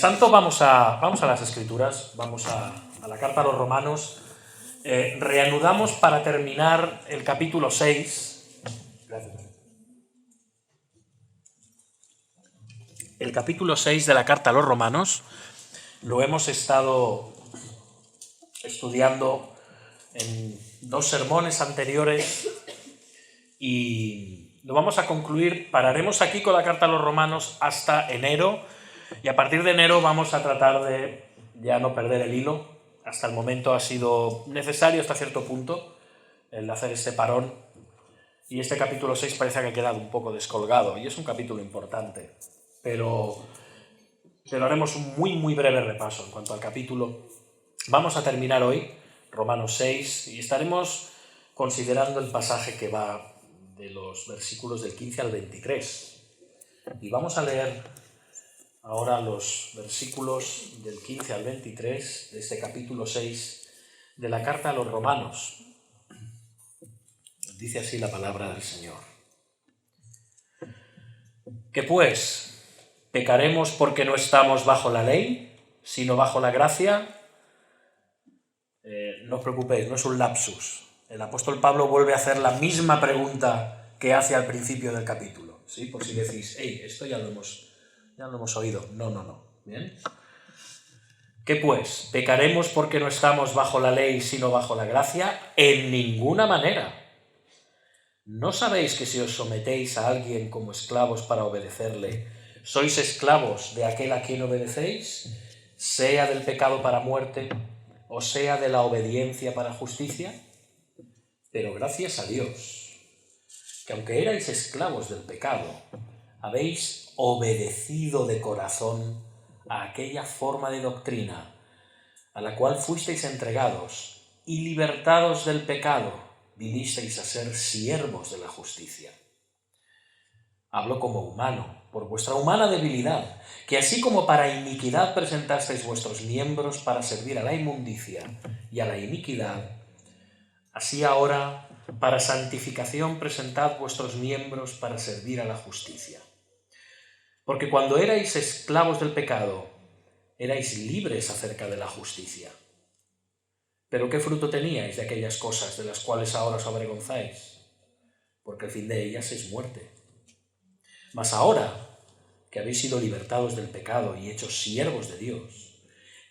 tanto, vamos a las Escrituras, vamos a la carta a los Romanos. Reanudamos para terminar el capítulo 6. Gracias. El capítulo 6 de la carta a los Romanos lo hemos estado estudiando en 2 sermones anteriores y lo vamos a concluir. Pararemos aquí con la carta a los Romanos hasta enero y a partir de enero vamos a tratar de ya no perder el hilo. Hasta el momento ha sido necesario hasta cierto punto el hacer este parón y este capítulo 6 parece que ha quedado un poco descolgado y es un capítulo importante, pero haremos un muy breve repaso en cuanto al capítulo. Vamos a terminar hoy Romanos 6 y estaremos considerando el pasaje que va de los versículos del 15 al 23. Y vamos a leer ahora los versículos del 15 al 23 de este capítulo 6 de la carta a los Romanos. Dice así la palabra del Señor. ¿Qué pues? ¿Pecaremos porque no estamos bajo la ley, sino bajo la gracia? No os preocupéis, no es un lapsus. El apóstol Pablo vuelve a hacer la misma pregunta que hace al principio del capítulo, ¿sí? Por si decís, esto ya lo hemos oído. No. ¿Bien? ¿Qué pues? ¿Pecaremos porque no estamos bajo la ley, sino bajo la gracia? En ninguna manera. ¿No sabéis que si os sometéis a alguien como esclavos para obedecerle, sois esclavos de aquel a quien obedecéis, sea del pecado para muerte, o sea de la obediencia para justicia? Pero gracias a Dios, que aunque erais esclavos del pecado, habéis obedecido de corazón a aquella forma de doctrina a la cual fuisteis entregados, y libertados del pecado, vinisteis a ser siervos de la justicia. Hablo como humano, por vuestra humana debilidad, que así como para iniquidad presentasteis vuestros miembros para servir a la inmundicia y a la iniquidad, así ahora, para santificación, presentad vuestros miembros para servir a la justicia. Porque cuando erais esclavos del pecado, erais libres acerca de la justicia. ¿Pero qué fruto teníais de aquellas cosas de las cuales ahora os avergonzáis? Porque el fin de ellas es muerte. Mas ahora, que habéis sido libertados del pecado y hechos siervos de Dios,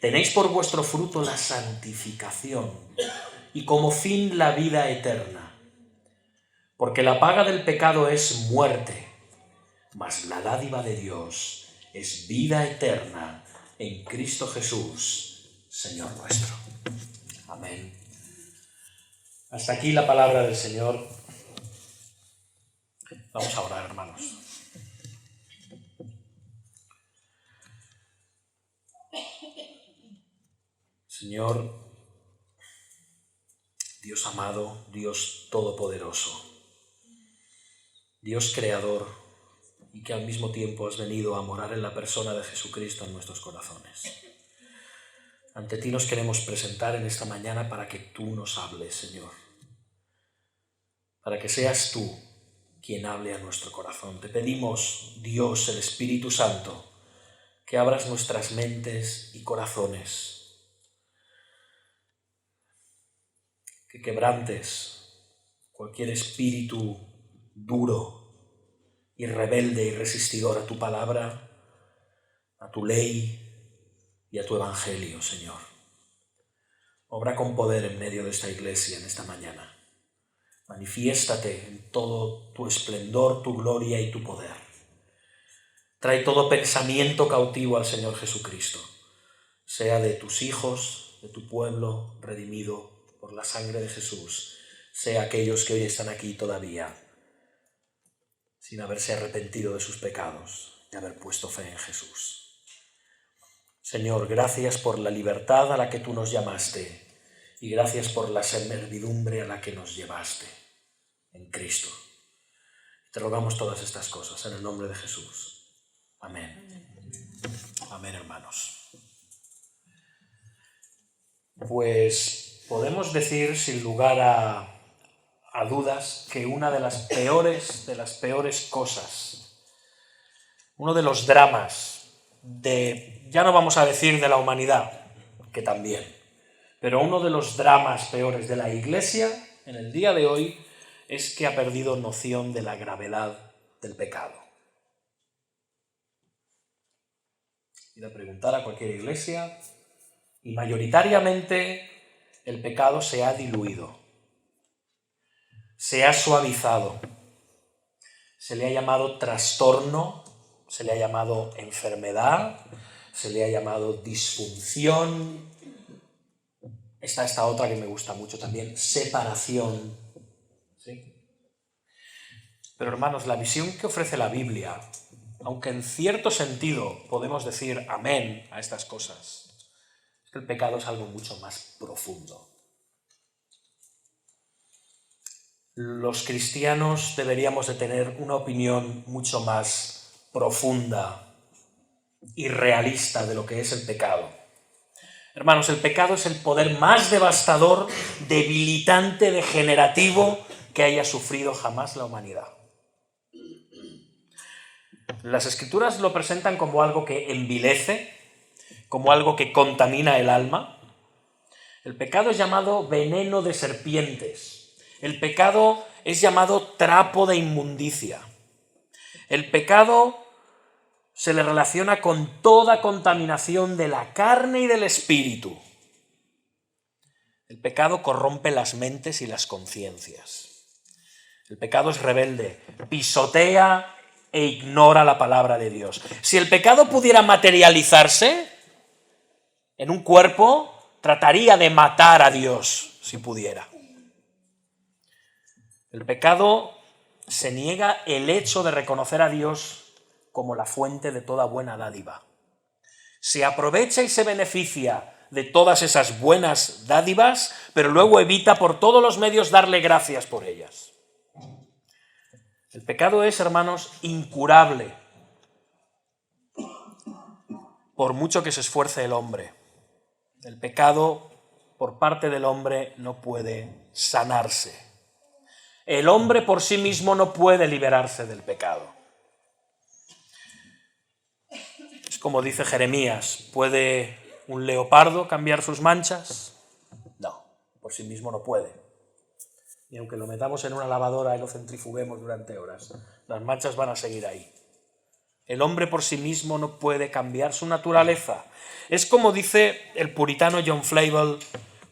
tenéis por vuestro fruto la santificación y como fin la vida eterna. Porque la paga del pecado es muerte, mas la dádiva de Dios es vida eterna en Cristo Jesús, Señor nuestro. Amén. Hasta aquí la palabra del Señor. Vamos a orar, hermanos. Señor, Dios amado, Dios todopoderoso, Dios creador, y que al mismo tiempo has venido a morar en la persona de Jesucristo en nuestros corazones. Ante ti nos queremos presentar en esta mañana para que tú nos hables, Señor. Para que seas tú quien hable a nuestro corazón. Te pedimos, Dios, el Espíritu Santo, que abras nuestras mentes y corazones, que quebrantes cualquier espíritu duro y rebelde y resistidor a tu palabra, a tu ley y a tu evangelio, Señor. Obra con poder en medio de esta iglesia en esta mañana. Manifiéstate en todo tu esplendor, tu gloria y tu poder. Trae todo pensamiento cautivo al Señor Jesucristo, sea de tus hijos, de tu pueblo redimido por la sangre de Jesús, sea aquellos que hoy están aquí todavía sin haberse arrepentido de sus pecados y haber puesto fe en Jesús. Señor, gracias por la libertad a la que tú nos llamaste y gracias por la servidumbre a la que nos llevaste en Cristo. Te rogamos todas estas cosas en el nombre de Jesús. Amén. Amén, hermanos. Pues podemos decir sin lugar a dudas que una de las peores cosas, uno de los dramas de Ya no vamos a decir de la humanidad, que también, pero uno de los dramas peores de la Iglesia en el día de hoy es que ha perdido noción de la gravedad del pecado. Ir a preguntar a cualquier iglesia y mayoritariamente el pecado se ha diluido, se ha suavizado, se le ha llamado trastorno, se le ha llamado enfermedad, se le ha llamado disfunción. Está esta otra que me gusta mucho también, separación. ¿Sí? Pero hermanos, la visión que ofrece la Biblia, aunque en cierto sentido podemos decir amén a estas cosas, es que el pecado es algo mucho más profundo. Los cristianos deberíamos de tener una opinión mucho más profunda y realista de lo que es el pecado. Hermanos, el pecado es el poder más devastador, debilitante, degenerativo que haya sufrido jamás la humanidad. Las Escrituras lo presentan como algo que envilece, como algo que contamina el alma. El pecado es llamado veneno de serpientes. El pecado es llamado trapo de inmundicia. El pecado se le relaciona con toda contaminación de la carne y del espíritu. El pecado corrompe las mentes y las conciencias. El pecado es rebelde, pisotea e ignora la palabra de Dios. Si el pecado pudiera materializarse en un cuerpo, trataría de matar a Dios si pudiera. El pecado se niega el hecho de reconocer a Dios como la fuente de toda buena dádiva. Se aprovecha y se beneficia de todas esas buenas dádivas, pero luego evita por todos los medios darle gracias por ellas. El pecado es, hermanos, incurable, por mucho que se esfuerce el hombre. El pecado, por parte del hombre, no puede sanarse. El hombre por sí mismo no puede liberarse del pecado. Es como dice Jeremías, ¿puede un leopardo cambiar sus manchas? No, por sí mismo no puede. Y aunque lo metamos en una lavadora y lo centrifuguemos durante horas, las manchas van a seguir ahí. El hombre por sí mismo no puede cambiar su naturaleza. Es como dice el puritano John Flavel,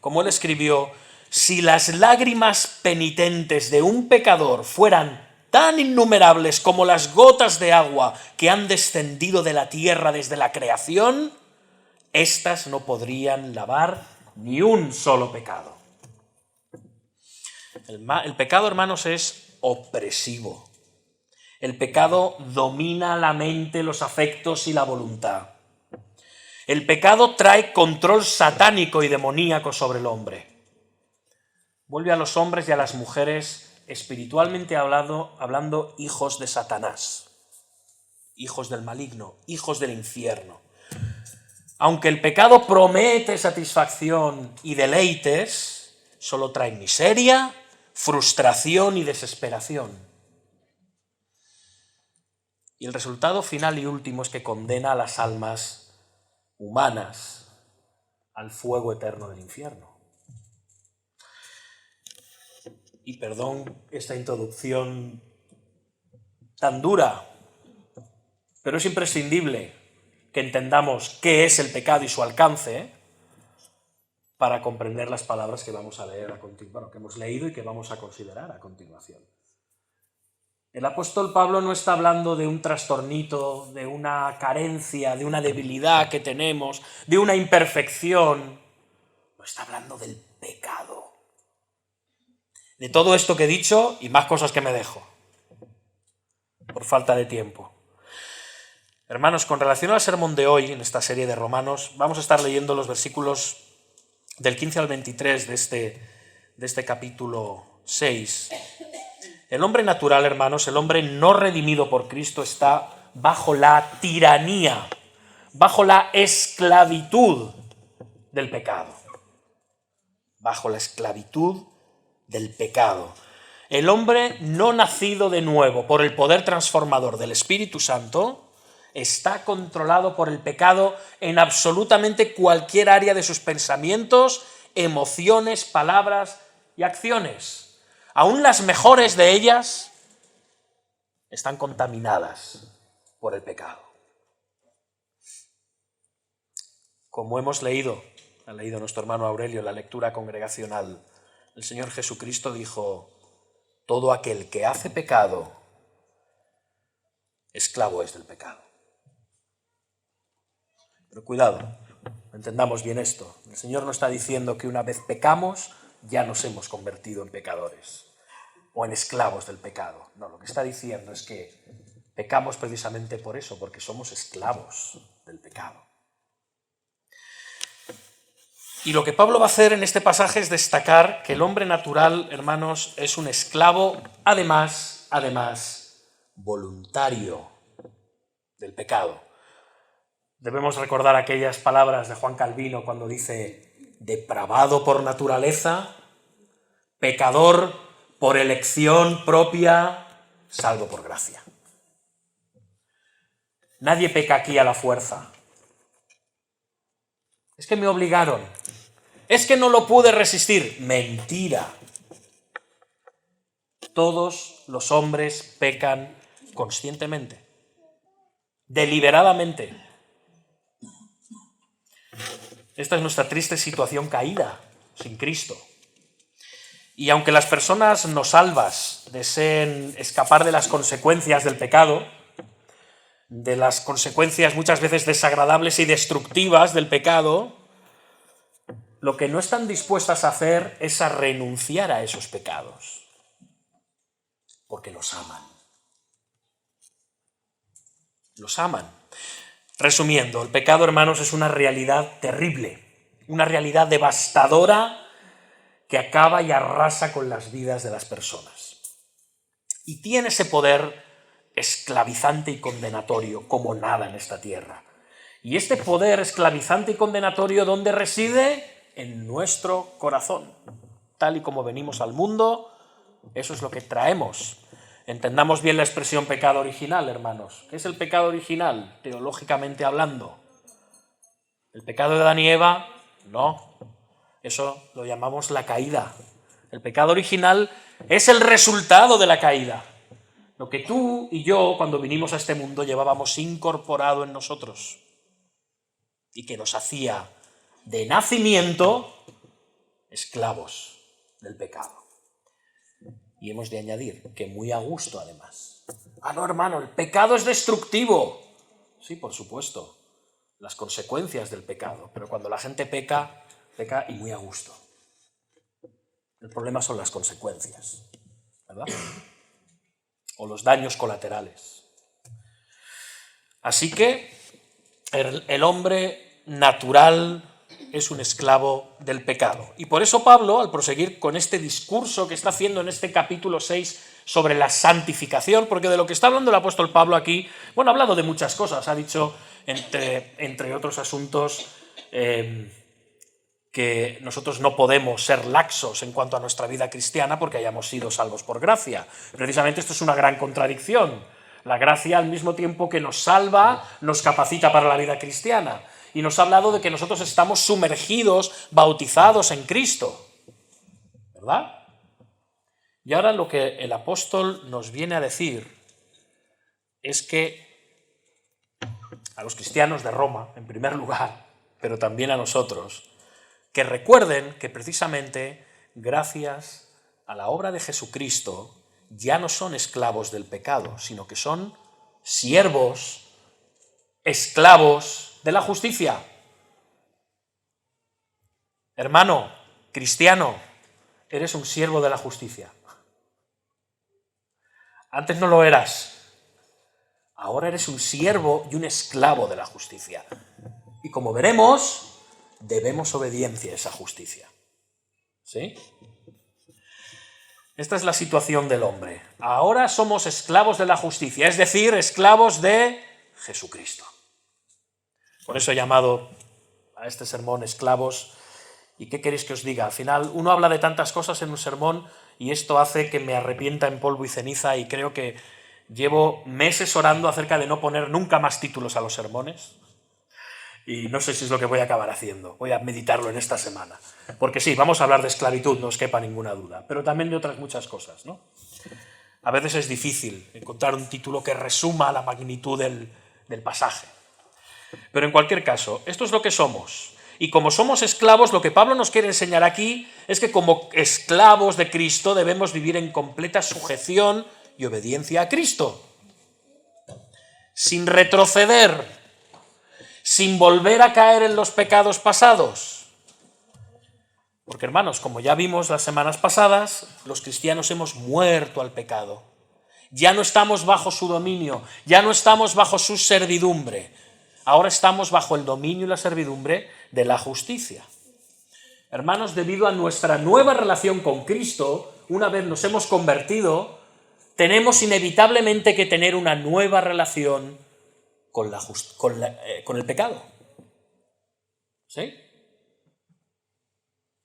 como él escribió, si las lágrimas penitentes de un pecador fueran tan innumerables como las gotas de agua que han descendido de la tierra desde la creación, éstas no podrían lavar ni un solo pecado. El pecado, hermanos, es opresivo. El pecado domina la mente, los afectos y la voluntad. El pecado trae control satánico y demoníaco sobre el hombre. Vuelve a los hombres y a las mujeres, espiritualmente hablando, hijos de Satanás, hijos del maligno, hijos del infierno. Aunque el pecado promete satisfacción y deleites, solo trae miseria, frustración y desesperación. Y el resultado final y último es que condena a las almas humanas al fuego eterno del infierno. Y perdón esta introducción tan dura, pero es imprescindible que entendamos qué es el pecado y su alcance para comprender las palabras que vamos a leer que hemos leído y que vamos a considerar a continuación. El apóstol Pablo no está hablando de un trastornito, de una carencia, de una debilidad que tenemos, de una imperfección. No está hablando del pecado. De todo esto que he dicho y más cosas que me dejo, por falta de tiempo. Hermanos, con relación al sermón de hoy, en esta serie de Romanos, vamos a estar leyendo los versículos del 15 al 23 de este capítulo 6. El hombre natural, hermanos, el hombre no redimido por Cristo está bajo la tiranía, bajo la esclavitud del pecado. Bajo la esclavitud del pecado. El hombre no nacido de nuevo por el poder transformador del Espíritu Santo está controlado por el pecado en absolutamente cualquier área de sus pensamientos, emociones, palabras y acciones. Aún las mejores de ellas están contaminadas por el pecado. Como hemos leído, ha leído nuestro hermano Aurelio en la lectura congregacional, el Señor Jesucristo dijo: todo aquel que hace pecado, esclavo es del pecado. Pero cuidado, entendamos bien esto. El Señor no está diciendo que una vez pecamos, ya nos hemos convertido en pecadores o en esclavos del pecado. No, lo que está diciendo es que pecamos precisamente por eso, porque somos esclavos del pecado. Y lo que Pablo va a hacer en este pasaje es destacar que el hombre natural, hermanos, es un esclavo, además, voluntario del pecado. Debemos recordar aquellas palabras de Juan Calvino cuando dice: depravado por naturaleza, pecador por elección propia, salvo por gracia. Nadie peca aquí a la fuerza. Es que me obligaron. Es que no lo pude resistir. Mentira. Todos los hombres pecan conscientemente, deliberadamente. Esta es nuestra triste situación caída, sin Cristo. Y aunque las personas no salvas deseen escapar de las consecuencias del pecado, de las consecuencias muchas veces desagradables y destructivas del pecado, lo que no están dispuestas a hacer es a renunciar a esos pecados, porque los aman. Los aman. Resumiendo, el pecado, hermanos, es una realidad terrible, una realidad devastadora que acaba y arrasa con las vidas de las personas. Y tiene ese poder esclavizante y condenatorio como nada en esta tierra. Y este poder esclavizante y condenatorio, ¿dónde reside? En nuestro corazón. Tal y como venimos al mundo, eso es lo que traemos. Entendamos bien la expresión pecado original, hermanos. ¿Qué es el pecado original, teológicamente hablando? ¿El pecado de Adán y Eva? No. Eso lo llamamos la caída. El pecado original es el resultado de la caída. Lo que tú y yo, cuando vinimos a este mundo, llevábamos incorporado en nosotros y que nos hacía de nacimiento esclavos del pecado. Y hemos de añadir que muy a gusto, además. Ah, no, hermano, el pecado es destructivo. Sí, por supuesto, las consecuencias del pecado. Pero cuando la gente peca, peca y muy a gusto. El problema son las consecuencias, ¿verdad? O los daños colaterales. Así que el hombre natural es un esclavo del pecado. Y por eso Pablo, al proseguir con este discurso que está haciendo en este capítulo 6 sobre la santificación, porque de lo que está hablando el apóstol Pablo aquí, bueno, ha hablado de muchas cosas, ha dicho, entre otros asuntos, que nosotros no podemos ser laxos en cuanto a nuestra vida cristiana porque hayamos sido salvos por gracia. Precisamente esto es una gran contradicción. La gracia, al mismo tiempo que nos salva, nos capacita para la vida cristiana. Y nos ha hablado de que nosotros estamos sumergidos, bautizados en Cristo. ¿Verdad? Y ahora lo que el apóstol nos viene a decir es que a los cristianos de Roma, en primer lugar, pero también a nosotros, que recuerden que precisamente gracias a la obra de Jesucristo ya no son esclavos del pecado, sino que son siervos, esclavos de la justicia. Hermano, cristiano, eres un siervo de la justicia. Antes no lo eras. Ahora eres un siervo y un esclavo de la justicia. Y como veremos, debemos obediencia a esa justicia. ¿Sí? Esta es la situación del hombre. Ahora somos esclavos de la justicia, es decir, esclavos de Jesucristo. Por eso he llamado a este sermón esclavos. ¿Y qué queréis que os diga? Al final uno habla de tantas cosas en un sermón y esto hace que me arrepienta en polvo y ceniza y creo que Llevo meses orando acerca de no poner nunca más títulos a los sermones y no sé si es lo que voy a acabar haciendo. Voy a meditarlo en esta semana. Porque sí, vamos a hablar de esclavitud, no os quepa ninguna duda, pero también de otras muchas cosas, ¿no? A veces es difícil encontrar un título que resuma la magnitud del pasaje. Pero en cualquier caso, esto es lo que somos. Y como somos esclavos, lo que Pablo nos quiere enseñar aquí es que como esclavos de Cristo debemos vivir en completa sujeción y obediencia a Cristo. Sin retroceder, sin volver a caer en los pecados pasados. Porque hermanos, como ya vimos las semanas pasadas, los cristianos hemos muerto al pecado. Ya no estamos bajo su dominio, ya no estamos bajo su servidumbre. Ahora estamos bajo el dominio y la servidumbre de la justicia. Hermanos, debido a nuestra nueva relación con Cristo, una vez nos hemos convertido, tenemos inevitablemente que tener una nueva relación con el pecado. ¿Sí?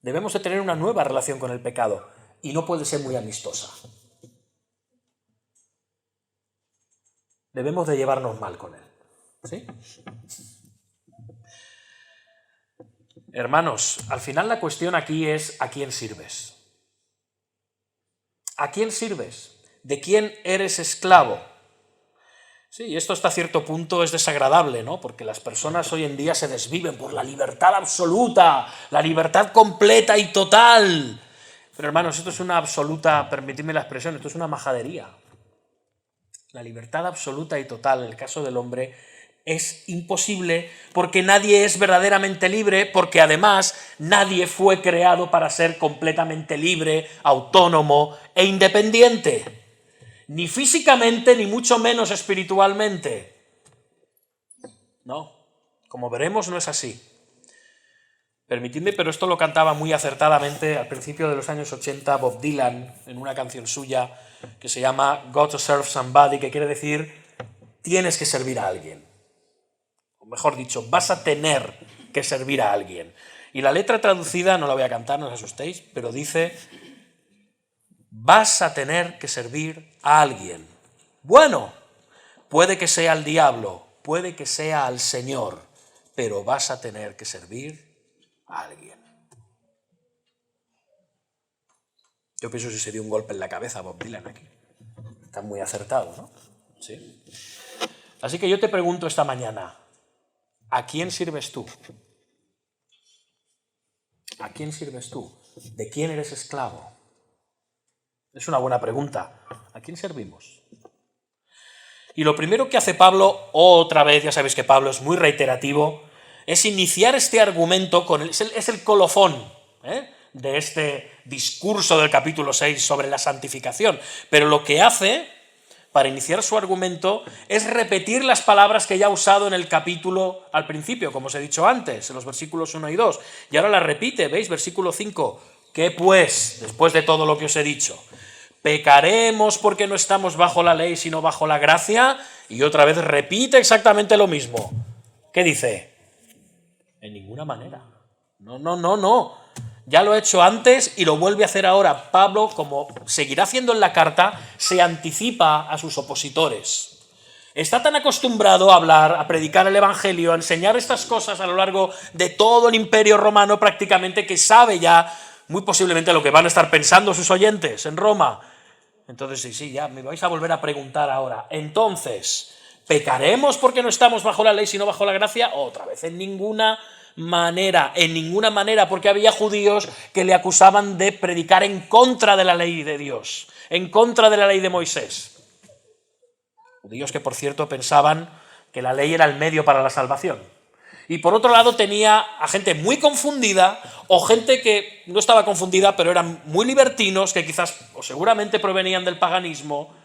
Debemos de tener una nueva relación con el pecado y no puede ser muy amistosa. Debemos de llevarnos mal con él. ¿Sí? Hermanos, al final la cuestión aquí es ¿a quién sirves? ¿A quién sirves? ¿De quién eres esclavo? Sí, esto hasta cierto punto es desagradable, ¿no? Porque las personas hoy en día se desviven por la libertad absoluta, la libertad completa y total. Pero hermanos, esto es una absoluta, permitidme la expresión, esto es una majadería. La libertad absoluta y total en el caso del hombre es imposible porque nadie es verdaderamente libre, porque además nadie fue creado para ser completamente libre, autónomo e independiente. Ni físicamente, ni mucho menos espiritualmente. No, como veremos no es así. Permitidme, pero esto lo cantaba muy acertadamente al principio de los años 80 Bob Dylan en una canción suya que se llama Got to Serve Somebody, que quiere decir tienes que servir a alguien. O mejor dicho, vas a tener que servir a alguien. Y la letra traducida, no la voy a cantar, no os asustéis, pero dice: vas a tener que servir a alguien. Bueno, puede que sea al diablo, puede que sea al Señor, pero vas a tener que servir a alguien. Yo pienso que se dio un golpe en la cabeza a Bob Dylan aquí. Está muy acertado, ¿no? Sí. Así que yo te pregunto esta mañana, ¿a quién sirves tú? ¿A quién sirves tú? ¿De quién eres esclavo? Es una buena pregunta. ¿A quién servimos? Y lo primero que hace Pablo, otra vez, ya sabéis que Pablo es muy reiterativo, es iniciar este argumento, es el colofón de este discurso del capítulo 6 sobre la santificación. Pero lo que hace, para iniciar su argumento, es repetir las palabras que ya ha usado en el capítulo al principio, como os he dicho antes, en los versículos 1 y 2. Y ahora las repite, ¿veis? Versículo 5. ¿Qué pues, después de todo lo que os he dicho? ¿Pecaremos porque no estamos bajo la ley, sino bajo la gracia? Y otra vez repite exactamente lo mismo. ¿Qué dice? En ninguna manera. No. Ya lo he hecho antes y lo vuelve a hacer ahora. Pablo, como seguirá haciendo en la carta, se anticipa a sus opositores. Está tan acostumbrado a hablar, a predicar el Evangelio, a enseñar estas cosas a lo largo de todo el Imperio Romano prácticamente, que sabe ya muy posiblemente lo que van a estar pensando sus oyentes en Roma. Entonces, sí, ya me vais a volver a preguntar ahora. Entonces, ¿pecaremos porque no estamos bajo la ley sino bajo la gracia? Otra vez, en ninguna manera, porque había judíos que le acusaban de predicar en contra de la ley de Dios, en contra de la ley de Moisés. Judíos que, por cierto, pensaban que la ley era el medio para la salvación. Y por otro lado tenía a gente muy confundida o gente que no estaba confundida, pero eran muy libertinos, que quizás o seguramente provenían del paganismo.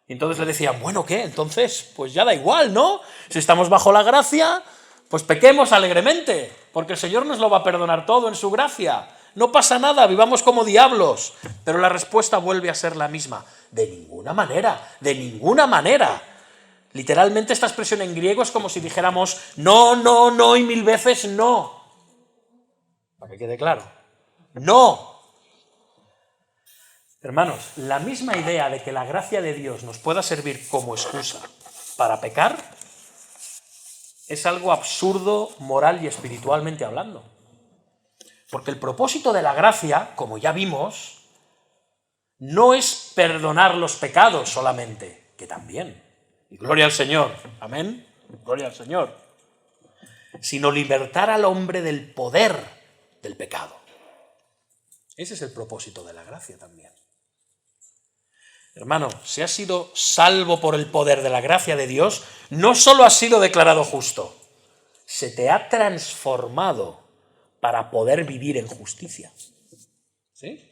Y entonces le decían, bueno, ¿qué? Entonces, pues ya da igual, ¿no? Si estamos bajo la gracia, pues pequemos alegremente, porque el Señor nos lo va a perdonar todo en su gracia. No pasa nada, vivamos como diablos. Pero la respuesta vuelve a ser la misma. De ninguna manera. Literalmente esta expresión en griego es como si dijéramos no y 1000 veces no. Para que quede claro. No. Hermanos, la misma idea de que la gracia de Dios nos pueda servir como excusa para pecar es algo absurdo moral y espiritualmente hablando. Porque el propósito de la gracia, como ya vimos, no es perdonar los pecados solamente, que también. Y gloria al Señor, amén, gloria al Señor. Sino libertar al hombre del poder del pecado. Ese es el propósito de la gracia también. Hermano, si has sido salvo por el poder de la gracia de Dios, no solo has sido declarado justo, se te ha transformado para poder vivir en justicia. ¿Sí?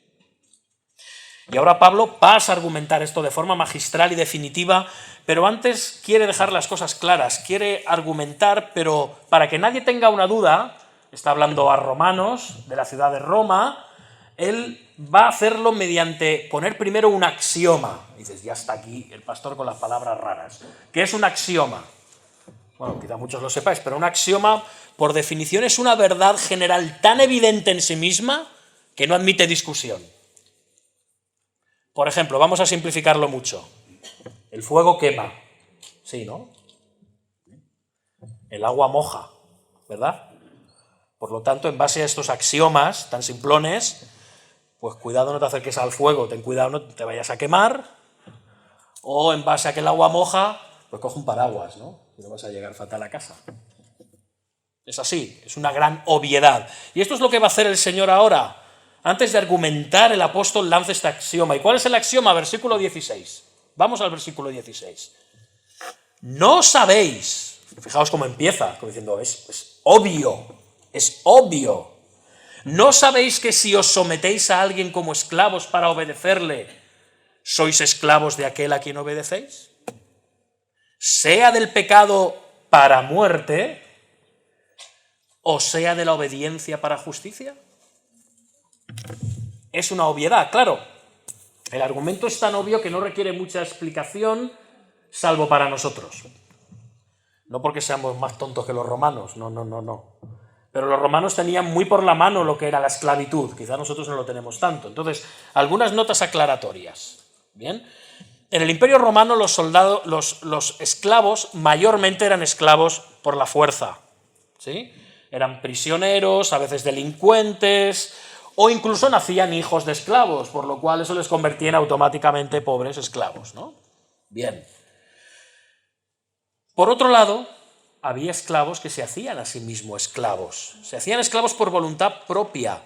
Y ahora Pablo pasa a argumentar esto de forma magistral y definitiva, pero antes quiere dejar las cosas claras, quiere argumentar, pero para que nadie tenga una duda, está hablando a romanos de la ciudad de Roma, él va a hacerlo mediante poner primero un axioma. Dices, ya está aquí el pastor con las palabras raras. ¿Qué es un axioma? Bueno, quizá muchos lo sepáis, pero un axioma, por definición, es una verdad general tan evidente en sí misma que no admite discusión. Por ejemplo, vamos a simplificarlo mucho. El fuego quema. Sí, ¿no? El agua moja, ¿verdad? Por lo tanto, en base a estos axiomas tan simplones, pues cuidado no te acerques al fuego, ten cuidado no te vayas a quemar, o en base a que el agua moja, pues coge un paraguas, ¿no? Y no vas a llegar fatal a casa. Es así, es una gran obviedad. Y esto es lo que va a hacer el Señor ahora. Antes de argumentar, el apóstol lanza este axioma. ¿Y cuál es el axioma? Versículo 16. Vamos al versículo 16. No sabéis, fijaos cómo empieza, como diciendo, es obvio. ¿No sabéis que si os sometéis a alguien como esclavos para obedecerle, sois esclavos de aquel a quien obedecéis? Sea del pecado para muerte, o sea de la obediencia para justicia. Es una obviedad, claro. El argumento es tan obvio que no requiere mucha explicación, salvo para nosotros. No porque seamos más tontos que los romanos, no. Pero los romanos tenían muy por la mano lo que era la esclavitud, quizá nosotros no lo tenemos tanto. Entonces, algunas notas aclaratorias. Bien. En el Imperio Romano los soldados, los esclavos mayormente eran esclavos por la fuerza, ¿sí? Eran prisioneros, a veces delincuentes, o incluso nacían hijos de esclavos, por lo cual eso les convertía en automáticamente pobres esclavos, ¿no? Bien. Por otro lado, había esclavos que se hacían a sí mismos esclavos. Se hacían esclavos por voluntad propia.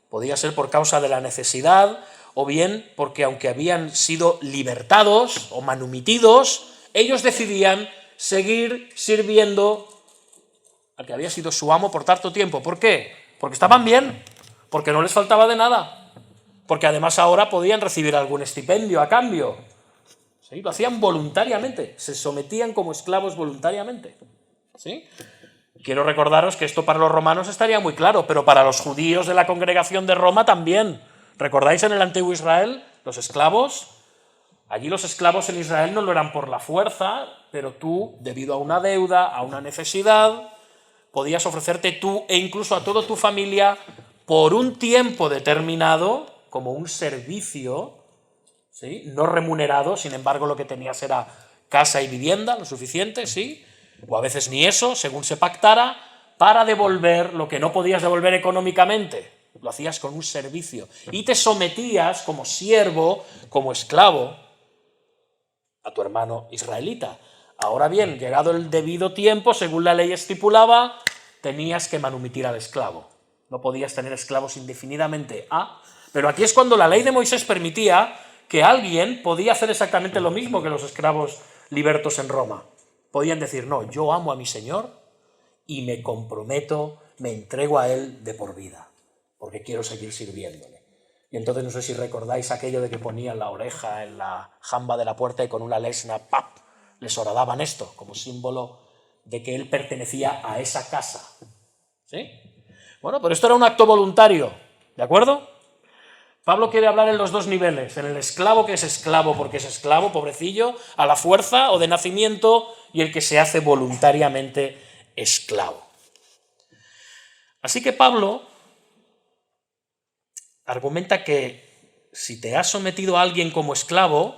Podía ser por causa de la necesidad, o bien porque aunque habían sido libertados o manumitidos, ellos decidían seguir sirviendo al que había sido su amo por tanto tiempo. ¿Por qué? Porque estaban bien, porque no les faltaba de nada, porque además ahora podían recibir algún estipendio a cambio. ¿Sí? Lo hacían voluntariamente, se sometían como esclavos voluntariamente. ¿Sí? Quiero recordaros que esto para los romanos estaría muy claro, pero para los judíos de la congregación de Roma también. ¿Recordáis en el antiguo Israel los esclavos? Allí los esclavos en Israel no lo eran por la fuerza, pero tú, debido a una deuda, a una necesidad, podías ofrecerte tú e incluso a toda tu familia por un tiempo determinado como un servicio, ¿sí? No remunerado, sin embargo lo que tenías era casa y vivienda, lo suficiente, ¿sí? O a veces ni eso, según se pactara, para devolver lo que no podías devolver económicamente. Lo hacías con un servicio. Y te sometías como siervo, como esclavo, a tu hermano israelita. Ahora bien, llegado el debido tiempo, según la ley estipulaba, tenías que manumitir al esclavo. No podías tener esclavos indefinidamente. Pero aquí es cuando la ley de Moisés permitía que alguien podía hacer exactamente lo mismo que los esclavos libertos en Roma. Podían decir, no, yo amo a mi Señor y me comprometo, me entrego a Él de por vida, porque quiero seguir sirviéndole. Y entonces no sé si recordáis aquello de que ponían la oreja en la jamba de la puerta y con una lesna, ¡pap!, les horadaban esto, como símbolo de que él pertenecía a esa casa. ¿Sí? Bueno, pero esto era un acto voluntario, ¿de acuerdo? Pablo quiere hablar en los dos niveles, en el esclavo que es esclavo porque es esclavo, pobrecillo, a la fuerza o de nacimiento, y el que se hace voluntariamente esclavo. Así que Pablo argumenta que si te has sometido a alguien como esclavo,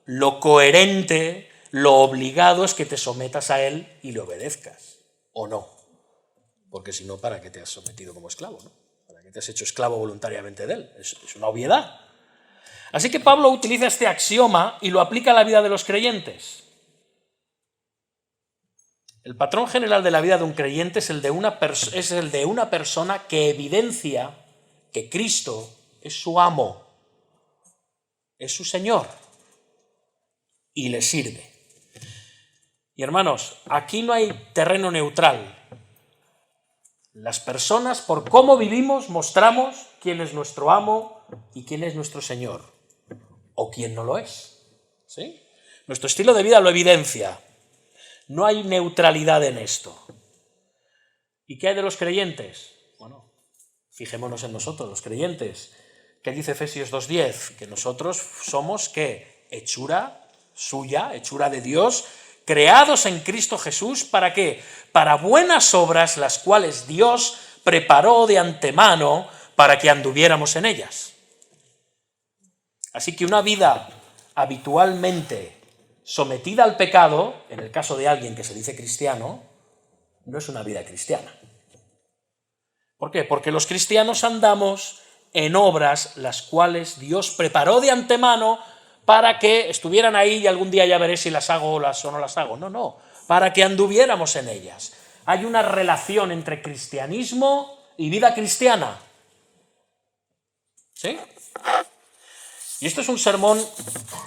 lo coherente, lo obligado es que te sometas a él y le obedezcas, ¿o no? Porque si no, ¿para qué te has sometido como esclavo, no? ¿Para qué te has hecho esclavo voluntariamente de él? Es una obviedad. Así que Pablo utiliza este axioma y lo aplica a la vida de los creyentes. El patrón general de la vida de un creyente es el de una persona que evidencia que Cristo es su amo, es su Señor y le sirve. Y hermanos, aquí no hay terreno neutral. Las personas, por cómo vivimos, mostramos quién es nuestro amo y quién es nuestro Señor, o quién no lo es. ¿Sí? Nuestro estilo de vida lo evidencia. No hay neutralidad en esto. ¿Y qué hay de los creyentes? Bueno, fijémonos en nosotros, los creyentes. ¿Qué dice Efesios 2:10? Que nosotros somos, ¿qué? Hechura suya, hechura de Dios, creados en Cristo Jesús, ¿para qué? Para buenas obras, las cuales Dios preparó de antemano para que anduviéramos en ellas. Así que una vida habitualmente sometida al pecado, en el caso de alguien que se dice cristiano, no es una vida cristiana. ¿Por qué? Porque los cristianos andamos en obras las cuales Dios preparó de antemano para que estuvieran ahí y algún día ya veré si las hago o no las hago. No, para que anduviéramos en ellas. Hay una relación entre cristianismo y vida cristiana. ¿Sí? Y esto es un sermón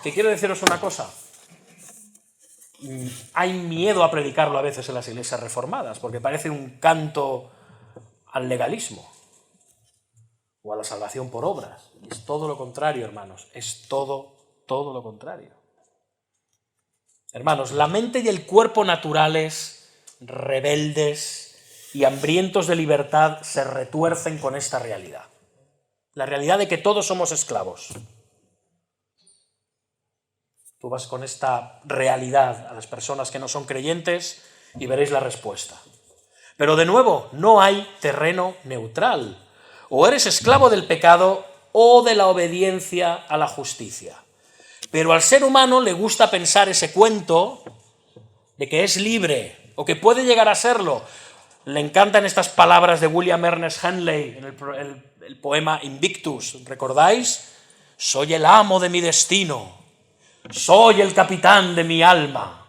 que quiero deciros una cosa. Hay miedo a predicarlo a veces en las iglesias reformadas, porque parece un canto al legalismo o a la salvación por obras. Y es todo lo contrario, hermanos. Es todo lo contrario. Hermanos, la mente y el cuerpo naturales, rebeldes y hambrientos de libertad se retuercen con esta realidad. La realidad de que todos somos esclavos. Tú vas con esta realidad a las personas que no son creyentes y veréis la respuesta. Pero de nuevo, no hay terreno neutral. O eres esclavo del pecado o de la obediencia a la justicia. Pero al ser humano le gusta pensar ese cuento de que es libre o que puede llegar a serlo. Le encantan estas palabras de William Ernest Henley en el poema Invictus. ¿Recordáis? Soy el amo de mi destino. Soy el capitán de mi alma.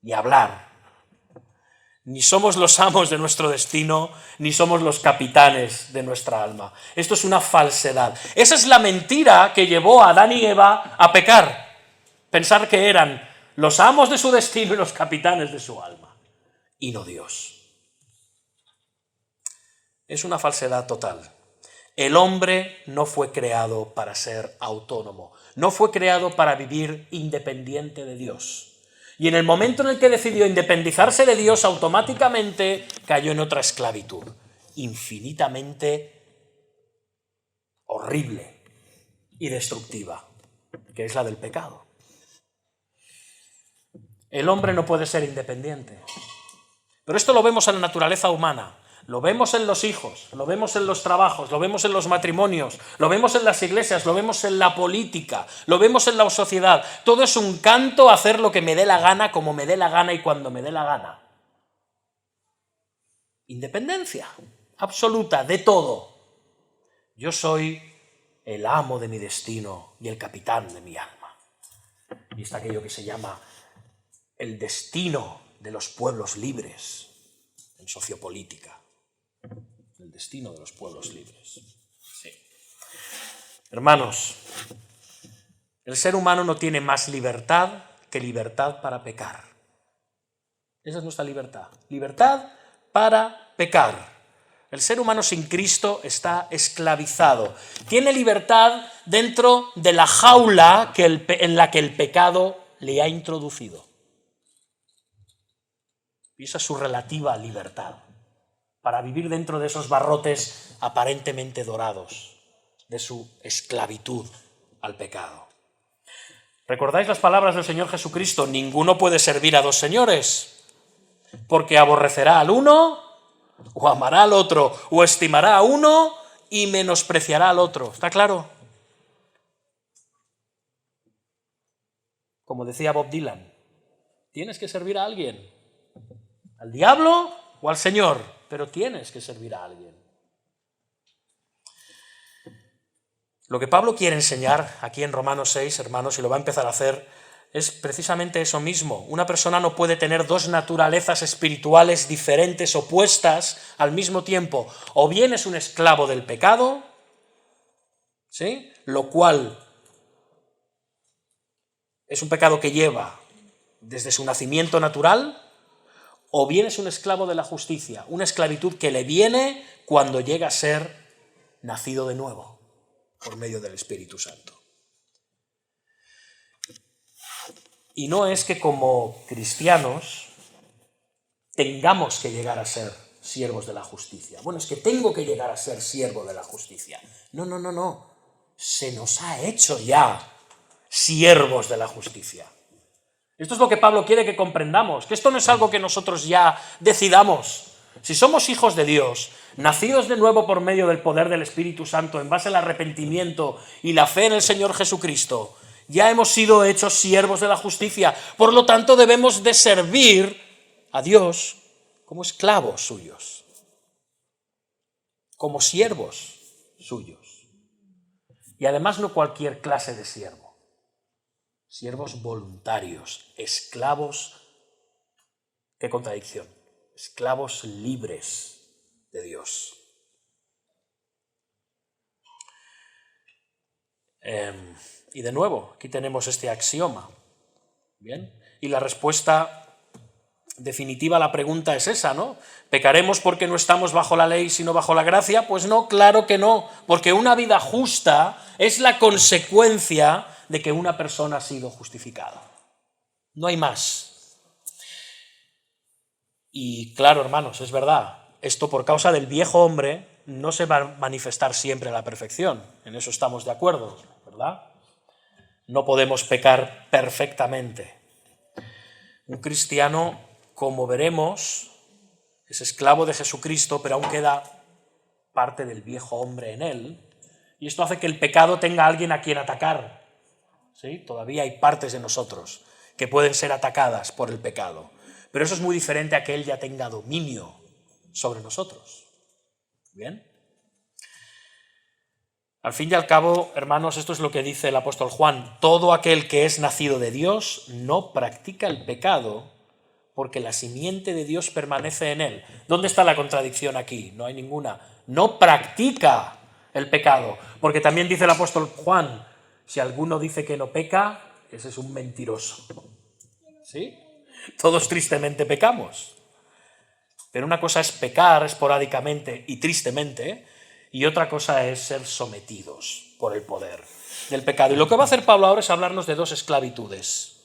Ni hablar. Ni somos los amos de nuestro destino, ni somos los capitanes de nuestra alma. Esto es una falsedad. Esa es la mentira que llevó a Adán y Eva a pecar. Pensar que eran los amos de su destino y los capitanes de su alma. Y no Dios. Es una falsedad total. El hombre no fue creado para ser autónomo. No fue creado para vivir independiente de Dios. Y en el momento en el que decidió independizarse de Dios, automáticamente cayó en otra esclavitud, infinitamente horrible y destructiva, que es la del pecado. El hombre no puede ser independiente. Pero esto lo vemos en la naturaleza humana, lo vemos en los hijos, lo vemos en los trabajos, lo vemos en los matrimonios, lo vemos en las iglesias, lo vemos en la política, lo vemos en la sociedad. Todo es un canto a hacer lo que me dé la gana, como me dé la gana y cuando me dé la gana. Independencia absoluta de todo. Yo soy el amo de mi destino y el capitán de mi alma. Y está aquello que se llama el destino de los pueblos libres en sociopolítica. El destino de los pueblos libres. Sí. Hermanos, el ser humano no tiene más libertad que libertad para pecar. Esa es nuestra libertad. Libertad para pecar. El ser humano sin Cristo está esclavizado. Tiene libertad dentro de la jaula en la que el pecado le ha introducido. Y esa es su relativa libertad, para vivir dentro de esos barrotes aparentemente dorados, de su esclavitud al pecado. ¿Recordáis las palabras del Señor Jesucristo? Ninguno puede servir a dos señores, porque aborrecerá al uno, o amará al otro, o estimará a uno y menospreciará al otro. ¿Está claro? Como decía Bob Dylan, tienes que servir a alguien, al diablo o al Señor, pero tienes que servir a alguien. Lo que Pablo quiere enseñar aquí en Romanos 6, hermanos, y lo va a empezar a hacer, es precisamente eso mismo. Una persona no puede tener dos naturalezas espirituales diferentes, opuestas al mismo tiempo. O bien es un esclavo del pecado, ¿sí? Lo cual es un pecado que lleva desde su nacimiento natural, o bien es un esclavo de la justicia, una esclavitud que le viene cuando llega a ser nacido de nuevo por medio del Espíritu Santo. Y no es que como cristianos tengamos que llegar a ser siervos de la justicia. Bueno, es que tengo que llegar a ser siervo de la justicia. No. Se nos ha hecho ya siervos de la justicia. Esto es lo que Pablo quiere que comprendamos, que esto no es algo que nosotros ya decidamos. Si somos hijos de Dios, nacidos de nuevo por medio del poder del Espíritu Santo, en base al arrepentimiento y la fe en el Señor Jesucristo, ya hemos sido hechos siervos de la justicia. Por lo tanto, debemos de servir a Dios como esclavos suyos, como siervos suyos. Y además no cualquier clase de siervo. Siervos voluntarios, esclavos, qué contradicción, esclavos libres de Dios. Y de nuevo, aquí tenemos este axioma. ¿Bien? Y la respuesta definitiva a la pregunta es esa, ¿no? ¿Pecaremos porque no estamos bajo la ley sino bajo la gracia? Pues no, claro que no, porque una vida justa es la consecuencia de que una persona ha sido justificada. No hay más. Y claro, hermanos, es verdad, esto por causa del viejo hombre no se va a manifestar siempre a la perfección, en eso estamos de acuerdo, ¿verdad? No podemos pecar perfectamente. Un cristiano, como veremos, es esclavo de Jesucristo, pero aún queda parte del viejo hombre en él, y esto hace que el pecado tenga a alguien a quien atacar. ¿Sí? Todavía hay partes de nosotros que pueden ser atacadas por el pecado, pero eso es muy diferente a que él ya tenga dominio sobre nosotros. ¿Bien? Al fin y al cabo, hermanos, esto es lo que dice el apóstol Juan: todo aquel que es nacido de Dios no practica el pecado, porque la simiente de Dios permanece en él. ¿Dónde está la contradicción aquí? No hay ninguna. No practica el pecado, porque también dice el apóstol Juan: si alguno dice que no peca, ese es un mentiroso. ¿Sí? Todos tristemente pecamos. Pero una cosa es pecar esporádicamente y tristemente, y otra cosa es ser sometidos por el poder del pecado. Y lo que va a hacer Pablo ahora es hablarnos de dos esclavitudes.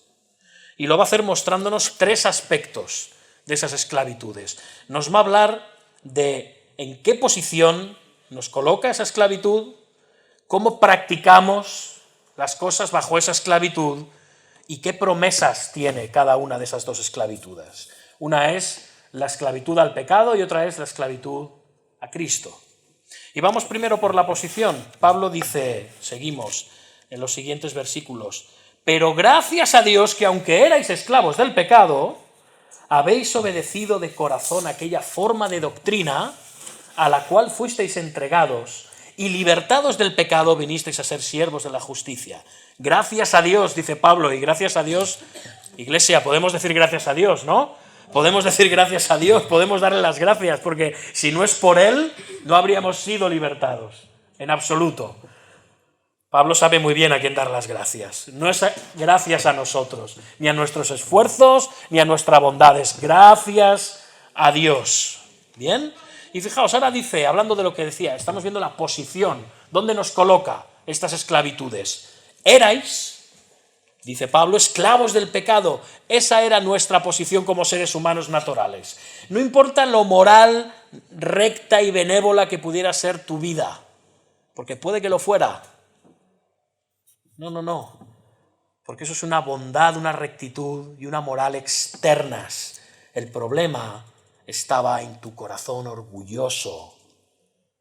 Y lo va a hacer mostrándonos tres aspectos de esas esclavitudes. Nos va a hablar de en qué posición nos coloca esa esclavitud, cómo practicamos las cosas bajo esa esclavitud y qué promesas tiene cada una de esas dos esclavitudes. Una es la esclavitud al pecado y otra es la esclavitud a Cristo. Y vamos primero por la posición. Pablo dice, seguimos en los siguientes versículos: pero gracias a Dios que aunque erais esclavos del pecado, habéis obedecido de corazón aquella forma de doctrina a la cual fuisteis entregados, y libertados del pecado vinisteis a ser siervos de la justicia. Gracias a Dios, dice Pablo, y gracias a Dios, iglesia, podemos decir gracias a Dios, ¿no? Podemos decir gracias a Dios, podemos darle las gracias, porque si no es por Él, no habríamos sido libertados, en absoluto. Pablo sabe muy bien a quién dar las gracias. No es gracias a nosotros, ni a nuestros esfuerzos, ni a nuestra bondad, es gracias a Dios. ¿Bien? Y fijaos, ahora dice, hablando de lo que decía, estamos viendo la posición, dónde nos coloca estas esclavitudes. Erais, dice Pablo, esclavos del pecado. Esa era nuestra posición como seres humanos naturales. No importa lo moral, recta y benévola que pudiera ser tu vida, porque puede que lo fuera. No, porque eso es una bondad, una rectitud y una moral externas. El problema estaba en tu corazón orgulloso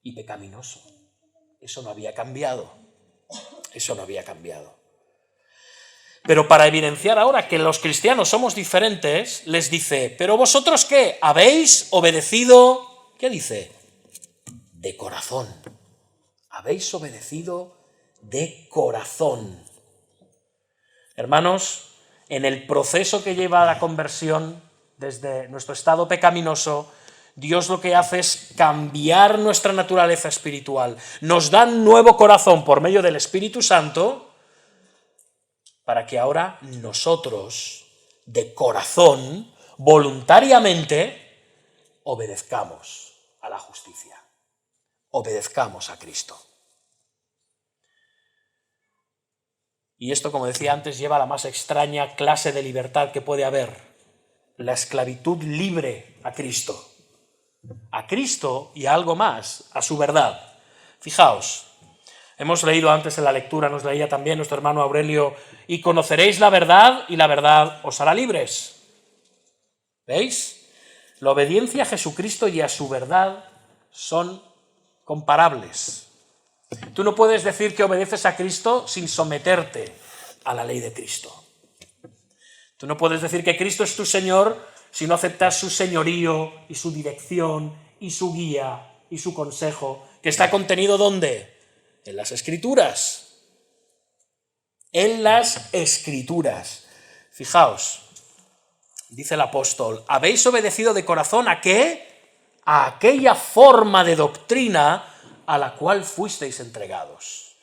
y pecaminoso. Eso no había cambiado. Eso no había cambiado. Pero para evidenciar ahora que los cristianos somos diferentes, les dice, ¿pero vosotros qué? ¿Habéis obedecido? ¿Qué dice? De corazón. Habéis obedecido de corazón. Hermanos, en el proceso que lleva a la conversión desde nuestro estado pecaminoso, Dios lo que hace es cambiar nuestra naturaleza espiritual. Nos da un nuevo corazón por medio del Espíritu Santo para que ahora nosotros, de corazón, voluntariamente, obedezcamos a la justicia. Obedezcamos a Cristo. Y esto, como decía antes, lleva a la más extraña clase de libertad que puede haber. La esclavitud libre a Cristo. A Cristo y a algo más, a su verdad. Fijaos, hemos leído antes en la lectura, nos leía también nuestro hermano Aurelio, y conoceréis la verdad y la verdad os hará libres. ¿Veis? La obediencia a Jesucristo y a su verdad son comparables. Tú no puedes decir que obedeces a Cristo sin someterte a la ley de Cristo. Tú no puedes decir que Cristo es tu Señor si no aceptas su señorío y su dirección y su guía y su consejo, que está contenido ¿dónde? En las Escrituras. En las Escrituras. Fijaos, dice el apóstol, ¿habéis obedecido de corazón a qué? A aquella forma de doctrina a la cual fuisteis entregados.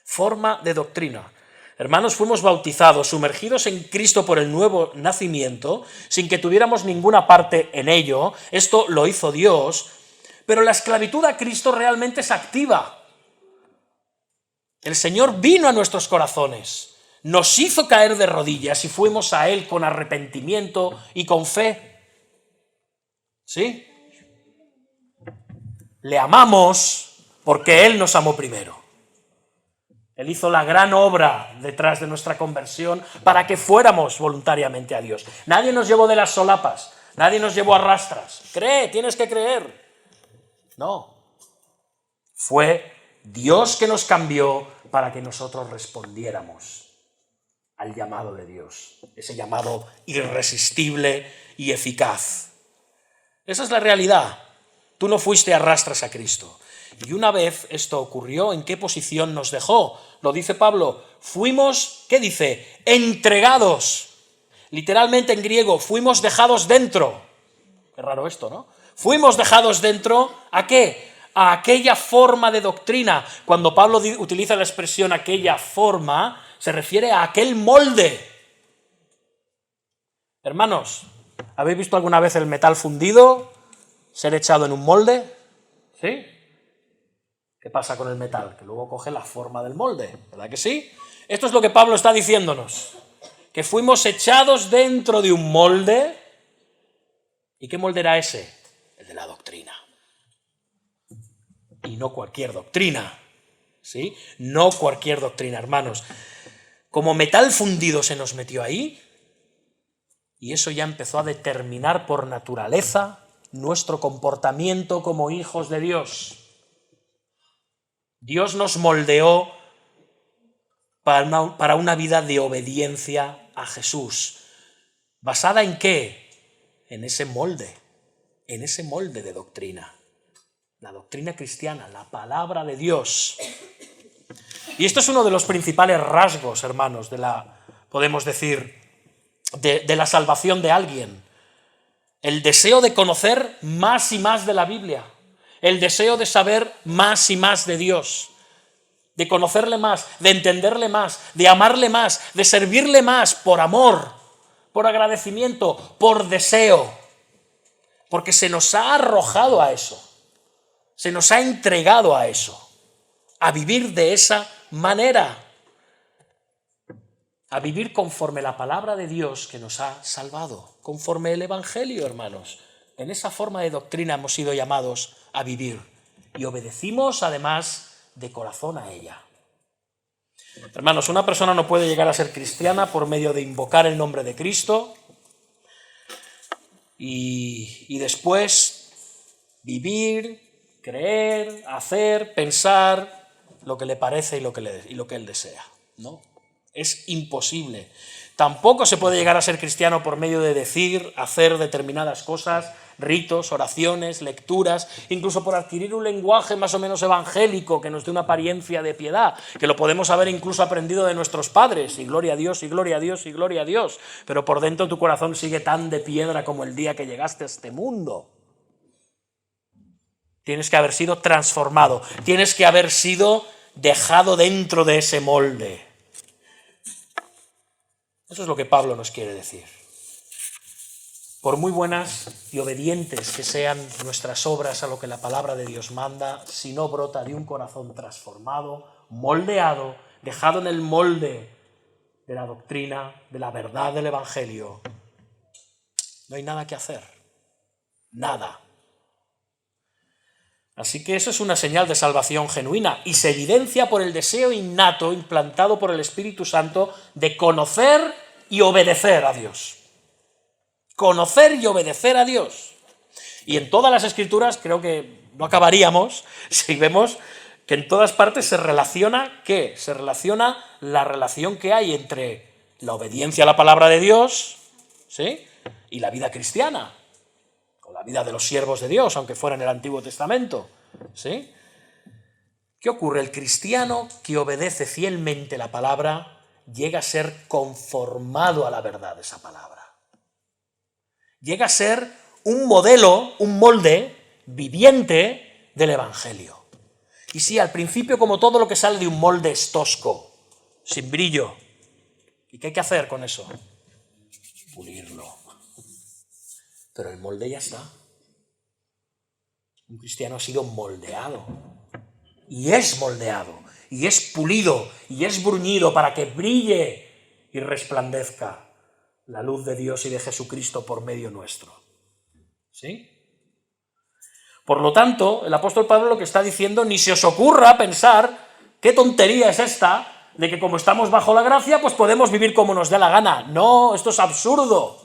Forma de doctrina. Hermanos, fuimos bautizados, sumergidos en Cristo por el nuevo nacimiento, sin que tuviéramos ninguna parte en ello. Esto lo hizo Dios, pero la esclavitud a Cristo realmente es activa. El Señor vino a nuestros corazones, nos hizo caer de rodillas y fuimos a Él con arrepentimiento y con fe. ¿Sí? Le amamos porque Él nos amó primero. Él hizo la gran obra detrás de nuestra conversión para que fuéramos voluntariamente a Dios. Nadie nos llevó de las solapas, nadie nos llevó a rastras. Cree, tienes que creer. No. Fue Dios que nos cambió para que nosotros respondiéramos al llamado de Dios, ese llamado irresistible y eficaz. Esa es la realidad. Tú no fuiste a rastras a Cristo. Y una vez esto ocurrió, ¿en qué posición nos dejó? Lo dice Pablo, fuimos, ¿qué dice? Entregados. Literalmente en griego, fuimos dejados dentro. Qué raro esto, ¿no? Fuimos dejados dentro, ¿a qué? A aquella forma de doctrina. Cuando Pablo utiliza la expresión aquella forma, se refiere a aquel molde. Hermanos, ¿habéis visto alguna vez el metal fundido ser echado en un molde? ¿Sí? ¿Qué pasa con el metal? Que luego coge la forma del molde, ¿verdad que sí? Esto es lo que Pablo está diciéndonos, que fuimos echados dentro de un molde. ¿Y qué molde era ese? El de la doctrina. Y no cualquier doctrina, ¿sí? No cualquier doctrina, hermanos. Como metal fundido se nos metió ahí, y eso ya empezó a determinar por naturaleza nuestro comportamiento como hijos de Dios. Dios nos moldeó para una vida de obediencia a Jesús. ¿Basada en qué? En ese molde de doctrina. La doctrina cristiana, la palabra de Dios. Y esto es uno de los principales rasgos, hermanos, podemos decir, de la salvación de alguien. El deseo de conocer más y más de la Biblia. El deseo de saber más y más de Dios. De conocerle más, de entenderle más, de amarle más, de servirle más por amor, por agradecimiento, por deseo. Porque se nos ha arrojado a eso. Se nos ha entregado a eso. A vivir de esa manera. A vivir conforme la palabra de Dios que nos ha salvado. Conforme el Evangelio, hermanos. En esa forma de doctrina hemos sido llamados a vivir. Y obedecimos, además, de corazón a ella. Hermanos, una persona no puede llegar a ser cristiana por medio de invocar el nombre de Cristo y después vivir, creer, hacer, pensar lo que le parece y lo que él desea. No, es imposible. Tampoco se puede llegar a ser cristiano por medio de decir, hacer determinadas cosas, ritos, oraciones, lecturas, incluso por adquirir un lenguaje más o menos evangélico que nos dé una apariencia de piedad, que lo podemos haber incluso aprendido de nuestros padres, y gloria a Dios, y gloria a Dios, y gloria a Dios, pero por dentro tu corazón sigue tan de piedra como el día que llegaste a este mundo. Tienes que haber sido transformado, tienes que haber sido dejado dentro de ese molde. Eso es lo que Pablo nos quiere decir. Por muy buenas y obedientes que sean nuestras obras a lo que la palabra de Dios manda, si no brota de un corazón transformado, moldeado, dejado en el molde de la doctrina, de la verdad del Evangelio, no hay nada que hacer. Nada. Así que eso es una señal de salvación genuina y se evidencia por el deseo innato implantado por el Espíritu Santo de conocer y obedecer a Dios. Conocer y obedecer a Dios. Y en todas las Escrituras creo que no acabaríamos si vemos que en todas partes se relaciona, ¿qué? Se relaciona la relación que hay entre la obediencia a la palabra de Dios, ¿sí?, y la vida cristiana. La vida de los siervos de Dios, aunque fuera en el Antiguo Testamento, ¿sí? ¿Qué ocurre? El cristiano que obedece fielmente la palabra llega a ser conformado a la verdad de esa palabra. Llega a ser un modelo, un molde viviente del Evangelio. Y sí, al principio, como todo lo que sale de un molde es tosco, sin brillo. ¿Y qué hay que hacer con eso? Pulirlo. Pero el molde ya está. Un cristiano ha sido moldeado. Y es moldeado. Y es pulido. Y es bruñido para que brille y resplandezca la luz de Dios y de Jesucristo por medio nuestro. ¿Sí? Por lo tanto, el apóstol Pablo lo que está diciendo, ni se os ocurra pensar qué tontería es esta de que como estamos bajo la gracia, pues podemos vivir como nos dé la gana. No, esto es absurdo.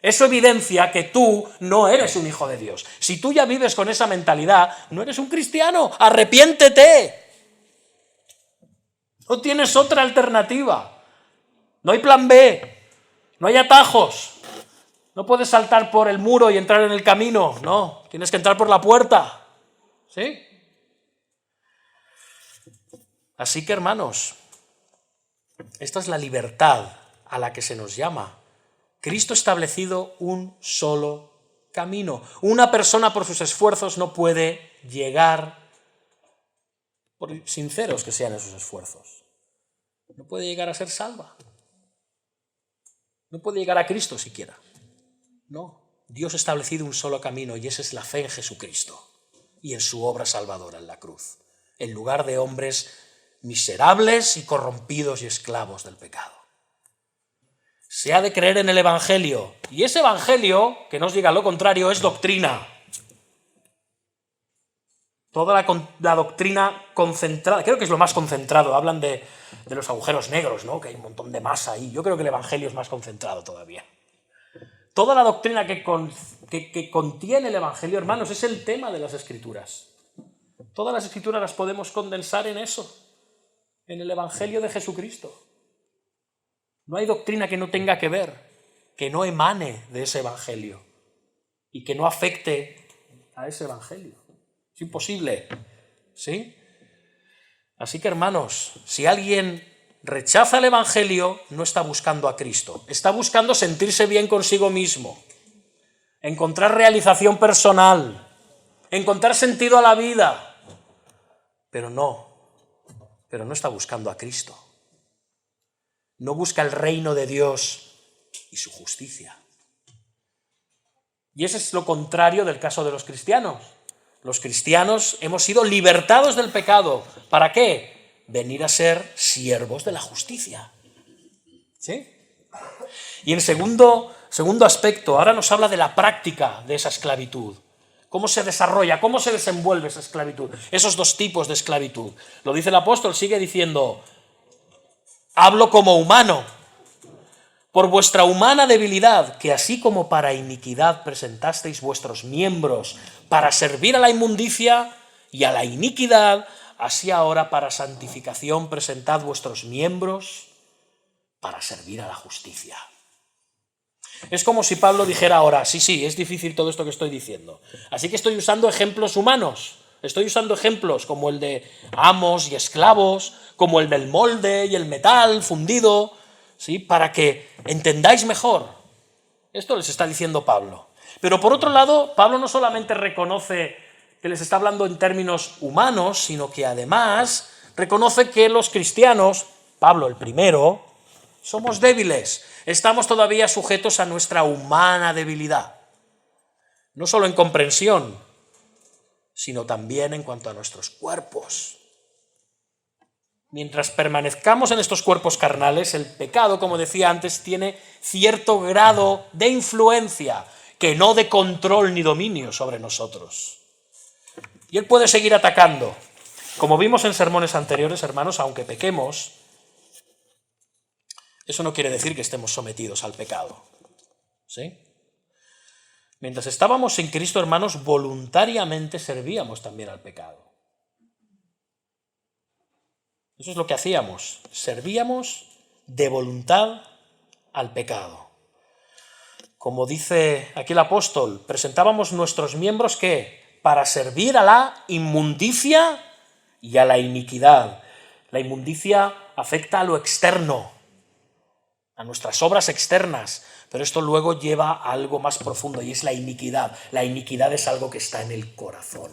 Eso evidencia que tú no eres un hijo de Dios. Si tú ya vives con esa mentalidad, no eres un cristiano. ¡Arrepiéntete! No tienes otra alternativa. No hay plan B. No hay atajos. No puedes saltar por el muro y entrar en el camino. No, tienes que entrar por la puerta. ¿Sí? Así que, hermanos, esta es la libertad a la que se nos llama. Cristo ha establecido un solo camino. Una persona por sus esfuerzos no puede llegar, por sinceros que sean esos esfuerzos, no puede llegar a ser salva. No puede llegar a Cristo siquiera. No, Dios ha establecido un solo camino y esa es la fe en Jesucristo y en su obra salvadora en la cruz, en lugar de hombres miserables y corrompidos y esclavos del pecado. Se ha de creer en el Evangelio. Y ese Evangelio, que no os diga lo contrario, es doctrina. Toda la doctrina concentrada, creo que es lo más concentrado, hablan de los agujeros negros, ¿no?, que hay un montón de masa ahí. Yo creo que el Evangelio es más concentrado todavía. Toda la doctrina que contiene el Evangelio, hermanos, es el tema de las Escrituras. Todas las Escrituras las podemos condensar en eso, en el Evangelio de Jesucristo. No hay doctrina que no tenga que ver, que no emane de ese Evangelio y que no afecte a ese Evangelio. Es imposible, ¿sí? Así que, hermanos, si alguien rechaza el Evangelio, no está buscando a Cristo. Está buscando sentirse bien consigo mismo, encontrar realización personal, encontrar sentido a la vida. Pero no está buscando a Cristo. No busca el reino de Dios y su justicia. Y ese es lo contrario del caso de los cristianos. Los cristianos hemos sido libertados del pecado. ¿Para qué? Venir a ser siervos de la justicia. ¿Sí? Y en segundo aspecto, ahora nos habla de la práctica de esa esclavitud. ¿Cómo se desarrolla? ¿Cómo se desenvuelve esa esclavitud? Esos dos tipos de esclavitud. Lo dice el apóstol, sigue diciendo: hablo como humano, por vuestra humana debilidad, que así como para iniquidad presentasteis vuestros miembros para servir a la inmundicia y a la iniquidad, así ahora para santificación presentad vuestros miembros para servir a la justicia. Es como si Pablo dijera ahora, sí, es difícil todo esto que estoy diciendo. Así que estoy usando ejemplos humanos. Estoy usando ejemplos como el de amos y esclavos, como el del molde y el metal fundido, ¿sí? Para que entendáis mejor. Esto les está diciendo Pablo. Pero por otro lado, Pablo no solamente reconoce que les está hablando en términos humanos, sino que además reconoce que los cristianos, Pablo el primero, somos débiles. Estamos todavía sujetos a nuestra humana debilidad. No solo en comprensión, sino también en cuanto a nuestros cuerpos. Mientras permanezcamos en estos cuerpos carnales, el pecado, como decía antes, tiene cierto grado de influencia, que no de control ni dominio sobre nosotros. Y él puede seguir atacando. Como vimos en sermones anteriores, hermanos, aunque pequemos, eso no quiere decir que estemos sometidos al pecado. ¿Sí? Mientras estábamos en Cristo, hermanos, voluntariamente servíamos también al pecado. Eso es lo que hacíamos. Servíamos de voluntad al pecado. Como dice aquí el apóstol, presentábamos nuestros miembros, ¿qué? Para servir a la inmundicia y a la iniquidad. La inmundicia afecta a lo externo, a nuestras obras externas, pero esto luego lleva a algo más profundo y es la iniquidad. La iniquidad es algo que está en el corazón.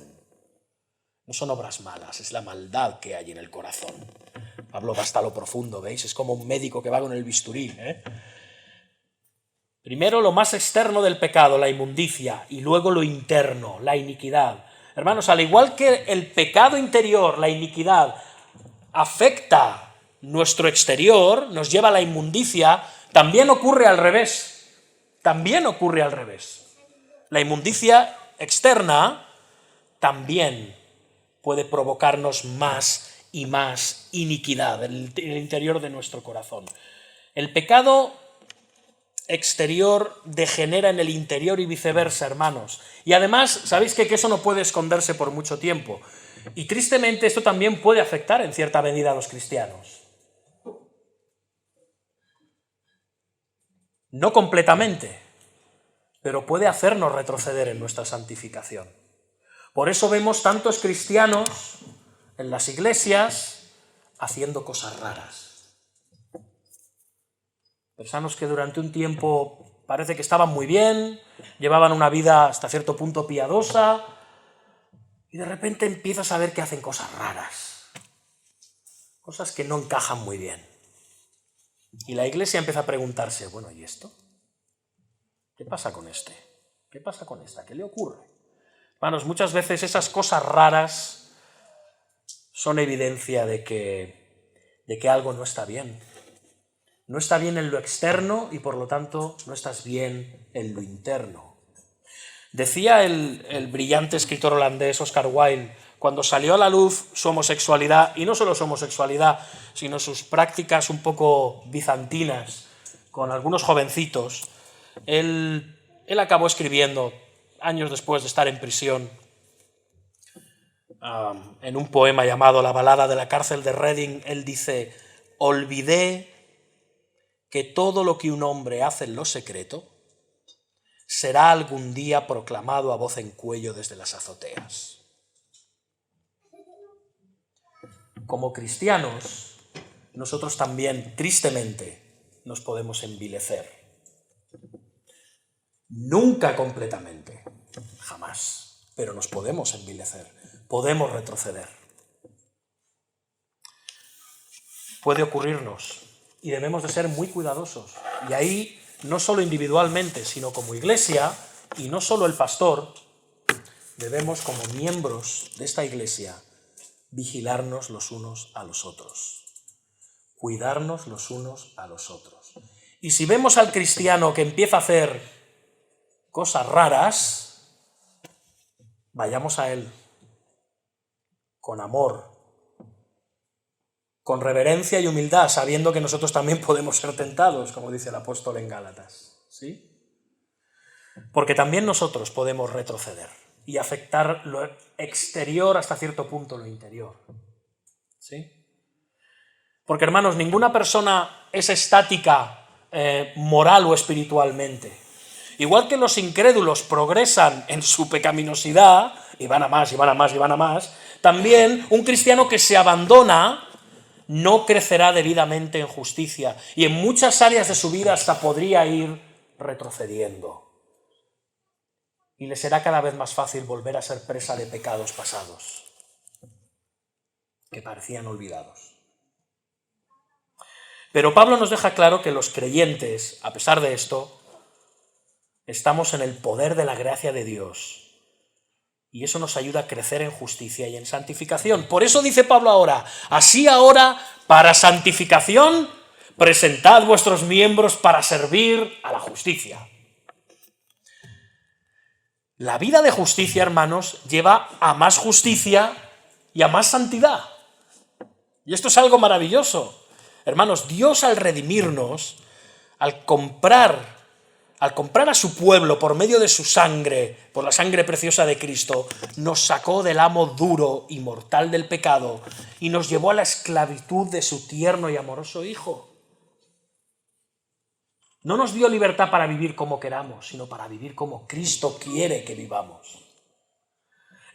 No son obras malas, es la maldad que hay en el corazón. Pablo va hasta lo profundo, ¿veis? Es como un médico que va con el bisturí, Primero lo más externo del pecado, la inmundicia, y luego lo interno, la iniquidad. Hermanos, al igual que el pecado interior, la iniquidad, afecta nuestro exterior, nos lleva a la inmundicia, también ocurre al revés. También ocurre al revés. La inmundicia externa también puede provocarnos más y más iniquidad en el interior de nuestro corazón. El pecado exterior degenera en el interior y viceversa, hermanos. Y además, sabéis que eso no puede esconderse por mucho tiempo. Y tristemente esto también puede afectar en cierta medida a los cristianos. No completamente, pero puede hacernos retroceder en nuestra santificación. Por eso vemos tantos cristianos en las iglesias haciendo cosas raras. Personas que durante un tiempo parece que estaban muy bien, llevaban una vida hasta cierto punto piadosa, y de repente empiezas a ver que hacen cosas raras, cosas que no encajan muy bien. Y la iglesia empieza a preguntarse, bueno, ¿y esto? ¿Qué pasa con este? ¿Qué pasa con esta? ¿Qué le ocurre? Hermanos, muchas veces esas cosas raras son evidencia de que algo no está bien. No está bien en lo externo y por lo tanto no estás bien en lo interno. Decía el brillante escritor holandés Oscar Wilde, cuando salió a la luz su homosexualidad, y no solo su homosexualidad, sino sus prácticas un poco bizantinas con algunos jovencitos, él acabó escribiendo, años después de estar en prisión, en un poema llamado La balada de la cárcel de Reading, él dice: olvidé que todo lo que un hombre hace en lo secreto será algún día proclamado a voz en cuello desde las azoteas. Como cristianos, nosotros también, tristemente, nos podemos envilecer. Nunca completamente, jamás, pero nos podemos envilecer, podemos retroceder. Puede ocurrirnos y debemos de ser muy cuidadosos. Y ahí, no solo individualmente, sino como iglesia, y no solo el pastor, debemos como miembros de esta iglesia vigilarnos los unos a los otros, cuidarnos los unos a los otros. Y si vemos al cristiano que empieza a hacer cosas raras, vayamos a él con amor, con reverencia y humildad, sabiendo que nosotros también podemos ser tentados, como dice el apóstol en Gálatas, ¿sí? Porque también nosotros podemos retroceder y afectar lo exterior hasta cierto punto lo interior. ¿Sí? Porque, hermanos, ninguna persona es estática moral o espiritualmente. Igual que los incrédulos progresan en su pecaminosidad, y van a más, y van a más, y van a más, también un cristiano que se abandona no crecerá debidamente en justicia, y en muchas áreas de su vida hasta podría ir retrocediendo. Y le será cada vez más fácil volver a ser presa de pecados pasados, que parecían olvidados. Pero Pablo nos deja claro que los creyentes, a pesar de esto, estamos en el poder de la gracia de Dios. Y eso nos ayuda a crecer en justicia y en santificación. Por eso dice Pablo ahora, así ahora, para santificación, presentad vuestros miembros para servir a la justicia. La vida de justicia, hermanos, lleva a más justicia y a más santidad. Y esto es algo maravilloso. Hermanos, Dios al redimirnos, al comprar a su pueblo por medio de su sangre, por la sangre preciosa de Cristo, nos sacó del amo duro y mortal del pecado y nos llevó a la esclavitud de su tierno y amoroso Hijo. No nos dio libertad para vivir como queramos, sino para vivir como Cristo quiere que vivamos.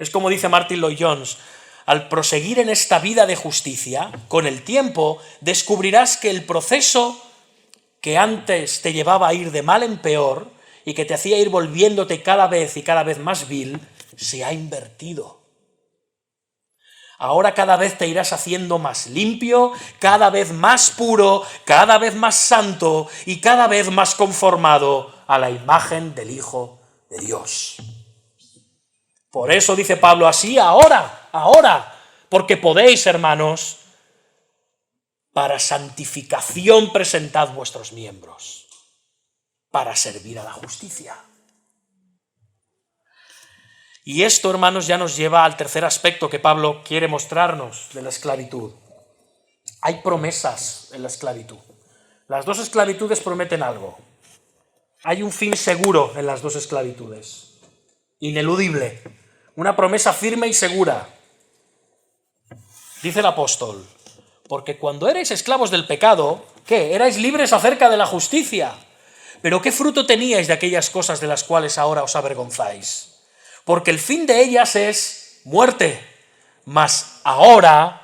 Es como dice Martin Lloyd-Jones, al proseguir en esta vida de justicia, con el tiempo descubrirás que el proceso que antes te llevaba a ir de mal en peor y que te hacía ir volviéndote cada vez y cada vez más vil, se ha invertido. Ahora cada vez te irás haciendo más limpio, cada vez más puro, cada vez más santo y cada vez más conformado a la imagen del Hijo de Dios. Por eso dice Pablo, así ahora, porque podéis, hermanos, para santificación presentad vuestros miembros, para servir a la justicia. Y esto, hermanos, ya nos lleva al tercer aspecto que Pablo quiere mostrarnos de la esclavitud. Hay promesas en la esclavitud. Las dos esclavitudes prometen algo. Hay un fin seguro en las dos esclavitudes, ineludible, una promesa firme y segura. Dice el apóstol, porque cuando erais esclavos del pecado, ¿qué? Erais libres acerca de la justicia. Pero ¿qué fruto teníais de aquellas cosas de las cuales ahora os avergonzáis? Porque el fin de ellas es muerte. Mas ahora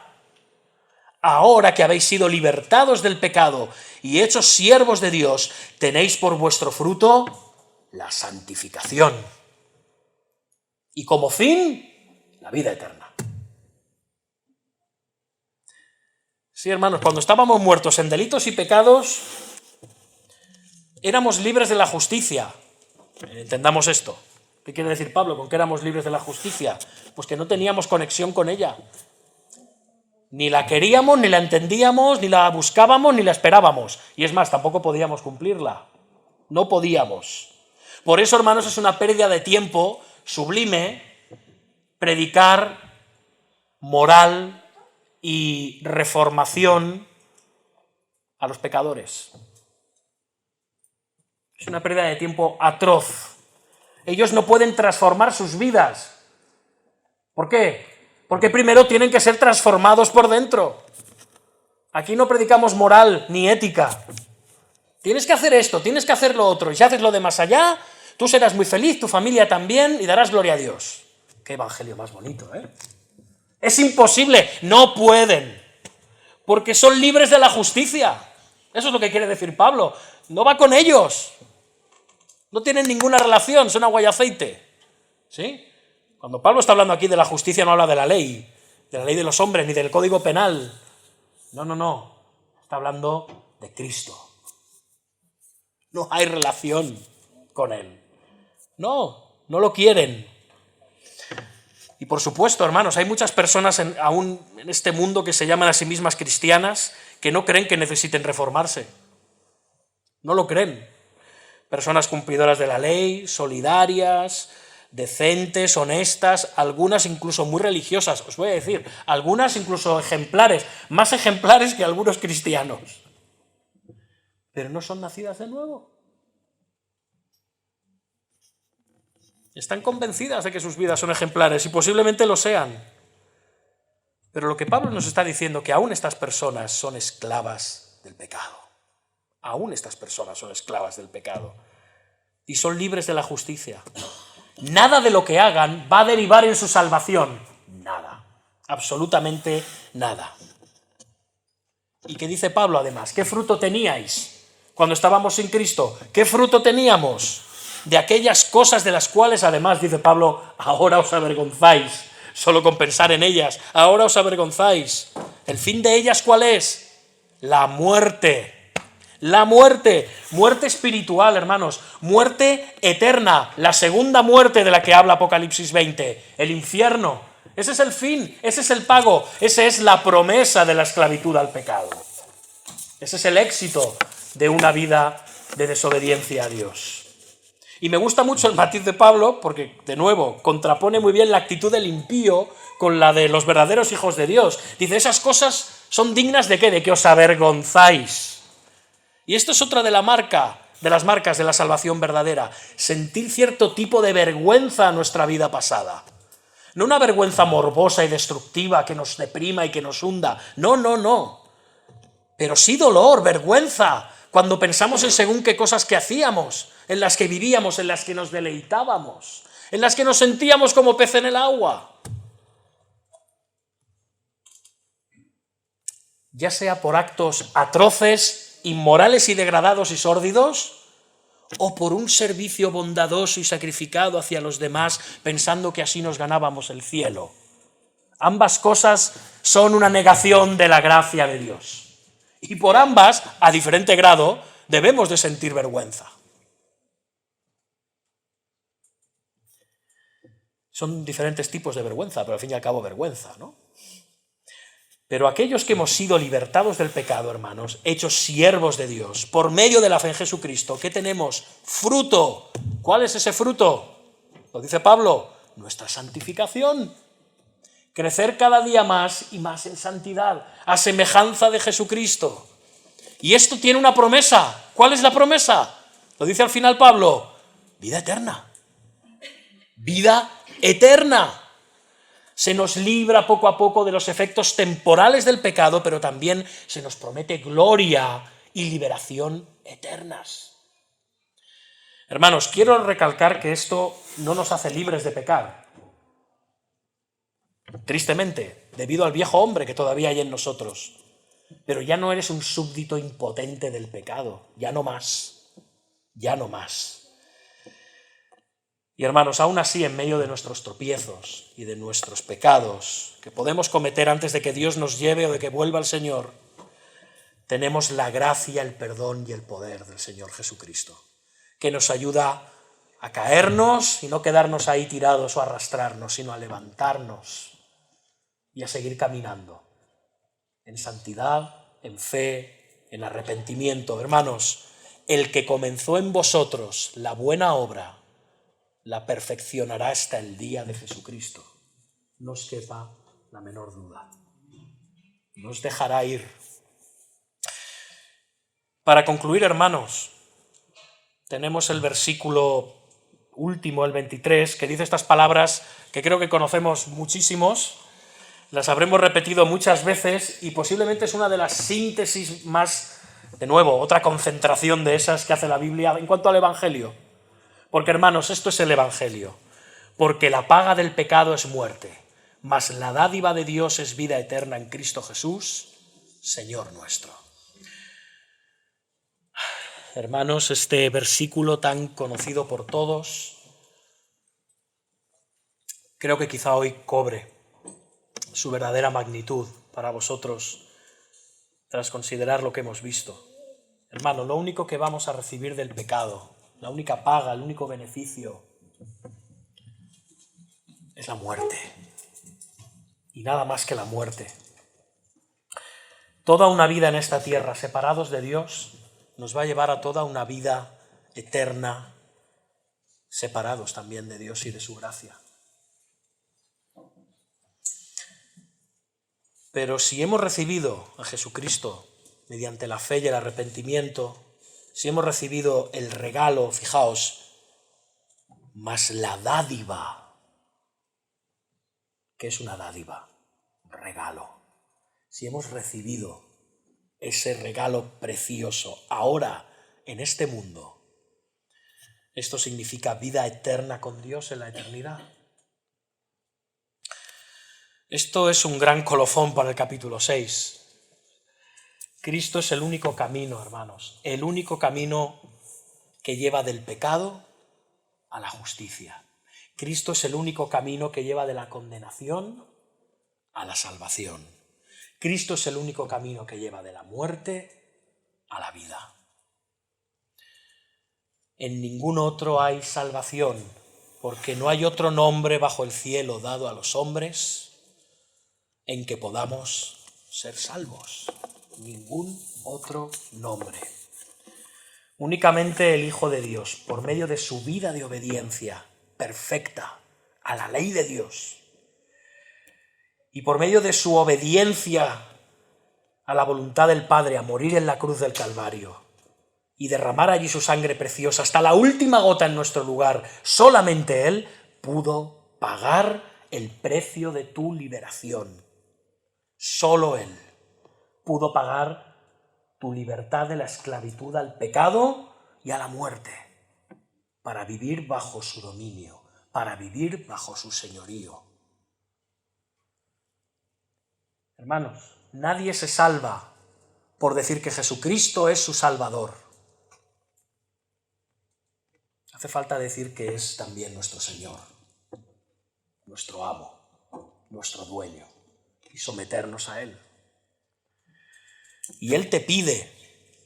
que habéis sido libertados del pecado y hechos siervos de Dios, tenéis por vuestro fruto la santificación. Y como fin, la vida eterna. Sí, hermanos, cuando estábamos muertos en delitos y pecados, éramos libres de la justicia. Entendamos esto. ¿Qué quiere decir Pablo con que éramos libres de la justicia? Pues que no teníamos conexión con ella. Ni la queríamos, ni la entendíamos, ni la buscábamos, ni la esperábamos. Y es más, tampoco podíamos cumplirla. No podíamos. Por eso, hermanos, es una pérdida de tiempo sublime predicar moral y reformación a los pecadores. Es una pérdida de tiempo atroz. Ellos no pueden transformar sus vidas. ¿Por qué? Porque primero tienen que ser transformados por dentro. Aquí no predicamos moral ni ética. Tienes que hacer esto, tienes que hacer lo otro, y si haces lo de más allá, tú serás muy feliz, tu familia también, y darás gloria a Dios. Qué evangelio más bonito, ¿eh? Es imposible, no pueden, porque son libres de la justicia. Eso es lo que quiere decir Pablo. No va con ellos. No tienen ninguna relación, son agua y aceite. ¿Sí? Cuando Pablo está hablando aquí de la justicia, no habla de la ley de los hombres, ni del código penal. No. Está hablando de Cristo. No hay relación con él. No lo quieren. Y por supuesto, hermanos, hay muchas personas aún en este mundo que se llaman a sí mismas cristianas que no creen que necesiten reformarse. No lo creen. Personas cumplidoras de la ley, solidarias, decentes, honestas, algunas incluso muy religiosas, os voy a decir, algunas incluso ejemplares, más ejemplares que algunos cristianos. Pero no son nacidas de nuevo. Están convencidas de que sus vidas son ejemplares y posiblemente lo sean. Pero lo que Pablo nos está diciendo, que aún estas personas son esclavas del pecado. Aún estas personas son esclavas del pecado. Y son libres de la justicia. Nada de lo que hagan va a derivar en su salvación. Nada. Absolutamente nada. ¿Y qué dice Pablo además? ¿Qué fruto teníais cuando estábamos sin Cristo? ¿Qué fruto teníamos? De aquellas cosas de las cuales además, dice Pablo, ahora os avergonzáis. Solo con pensar en ellas, ahora os avergonzáis. ¿El fin de ellas cuál es? La muerte. La muerte. Muerte espiritual, hermanos. Muerte eterna. La segunda muerte de la que habla Apocalipsis 20. El infierno. Ese es el fin, ese es el pago, esa es la promesa de la esclavitud al pecado. Ese es el éxito de una vida de desobediencia a Dios. Y me gusta mucho el matiz de Pablo porque, de nuevo, contrapone muy bien la actitud del impío con la de los verdaderos hijos de Dios. Dice, esas cosas son dignas ¿de qué? De que os avergonzáis. Y esto es otra de las marcas de la salvación verdadera. Sentir cierto tipo de vergüenza a nuestra vida pasada. No una vergüenza morbosa y destructiva que nos deprima y que nos hunda. No, no, no. Pero sí dolor, vergüenza, cuando pensamos en según qué cosas que hacíamos, en las que vivíamos, en las que nos deleitábamos, en las que nos sentíamos como pez en el agua. Ya sea por actos atroces, inmorales y degradados y sórdidos, o por un servicio bondadoso y sacrificado hacia los demás, pensando que así nos ganábamos el cielo. Ambas cosas son una negación de la gracia de Dios. Y por ambas, a diferente grado, debemos de sentir vergüenza. Son diferentes tipos de vergüenza, pero al fin y al cabo vergüenza, ¿no? Pero aquellos que hemos sido libertados del pecado, hermanos, hechos siervos de Dios, por medio de la fe en Jesucristo, ¿qué tenemos? Fruto. ¿Cuál es ese fruto? Lo dice Pablo, nuestra santificación. Crecer cada día más y más en santidad, a semejanza de Jesucristo. Y esto tiene una promesa. ¿Cuál es la promesa? Lo dice al final Pablo, vida eterna. Vida eterna. Se nos libra poco a poco de los efectos temporales del pecado, pero también se nos promete gloria y liberación eternas. Hermanos, quiero recalcar que esto no nos hace libres de pecar. Tristemente, debido al viejo hombre que todavía hay en nosotros. Pero ya no eres un súbdito impotente del pecado, ya no más, ya no más. Y hermanos, aún así, en medio de nuestros tropiezos y de nuestros pecados que podemos cometer antes de que Dios nos lleve o de que vuelva el Señor, tenemos la gracia, el perdón y el poder del Señor Jesucristo, que nos ayuda a caernos y no quedarnos ahí tirados o arrastrarnos, sino a levantarnos y a seguir caminando en santidad, en fe, en arrepentimiento. Hermanos, el que comenzó en vosotros la buena obra, la perfeccionará hasta el día de Jesucristo. No os quepa la menor duda. No os dejará ir. Para concluir, hermanos, tenemos el versículo último, el 23, que dice estas palabras que creo que conocemos muchísimos, las habremos repetido muchas veces y posiblemente es una de las síntesis más, de nuevo, otra concentración de esas que hace la Biblia en cuanto al Evangelio. Porque, hermanos, esto es el Evangelio. Porque la paga del pecado es muerte, mas la dádiva de Dios es vida eterna en Cristo Jesús, Señor nuestro. Hermanos, este versículo tan conocido por todos, creo que quizá hoy cobre su verdadera magnitud para vosotros tras considerar lo que hemos visto. Hermano, lo único que vamos a recibir del pecado, la única paga, el único beneficio, es la muerte. Y nada más que la muerte. Toda una vida en esta tierra, separados de Dios, nos va a llevar a toda una vida eterna, separados también de Dios y de su gracia. Pero si hemos recibido a Jesucristo mediante la fe y el arrepentimiento, si hemos recibido el regalo, fijaos, más la dádiva, ¿qué es una dádiva? regalo. Si hemos recibido ese regalo precioso ahora en este mundo, ¿esto significa vida eterna con Dios en la eternidad? Esto es un gran colofón para el capítulo 6. Cristo es el único camino, hermanos, el único camino que lleva del pecado a la justicia. Cristo es el único camino que lleva de la condenación a la salvación. Cristo es el único camino que lleva de la muerte a la vida. En ningún otro hay salvación, porque no hay otro nombre bajo el cielo dado a los hombres en que podamos ser salvos. Ningún otro nombre. Únicamente el Hijo de Dios, por medio de su vida de obediencia perfecta a la ley de Dios, y por medio de su obediencia a la voluntad del Padre, a morir en la cruz del Calvario y derramar allí su sangre preciosa hasta la última gota en nuestro lugar, solamente Él pudo pagar el precio de tu liberación. Solo Él pudo pagar tu libertad de la esclavitud al pecado y a la muerte, para vivir bajo su dominio, para vivir bajo su señorío. Hermanos, nadie se salva por decir que Jesucristo es su Salvador. Hace falta decir que es también nuestro Señor, nuestro amo, nuestro dueño, y someternos a Él. Y Él te pide,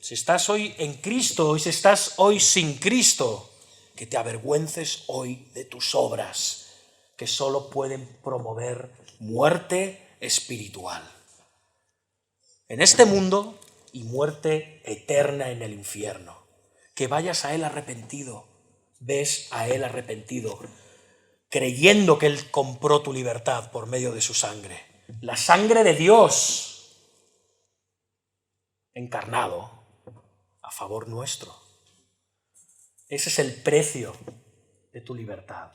si estás hoy en Cristo y si estás hoy sin Cristo, que te avergüences hoy de tus obras, que solo pueden promover muerte espiritual en este mundo y muerte eterna en el infierno. Que vayas a Él arrepentido, ves a Él arrepentido, creyendo que Él compró tu libertad por medio de su sangre. La sangre de Dios encarnado a favor nuestro. Ese es el precio de tu libertad.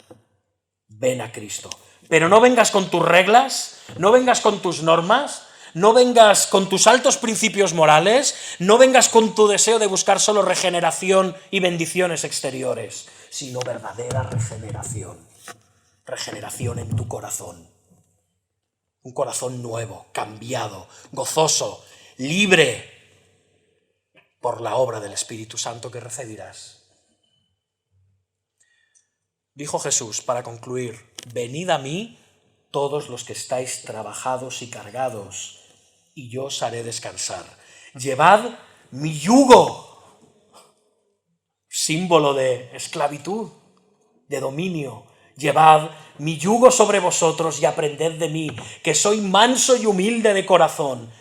Ven a Cristo. Pero no vengas con tus reglas, no vengas con tus normas, no vengas con tus altos principios morales, no vengas con tu deseo de buscar solo regeneración y bendiciones exteriores, sino verdadera regeneración. Regeneración en tu corazón. Un corazón nuevo, cambiado, gozoso, libre por la obra del Espíritu Santo que recibirás. Dijo Jesús, para concluir, venid a mí todos los que estáis trabajados y cargados, y yo os haré descansar. Llevad mi yugo, símbolo de esclavitud, de dominio. Llevad mi yugo sobre vosotros y aprended de mí, que soy manso y humilde de corazón,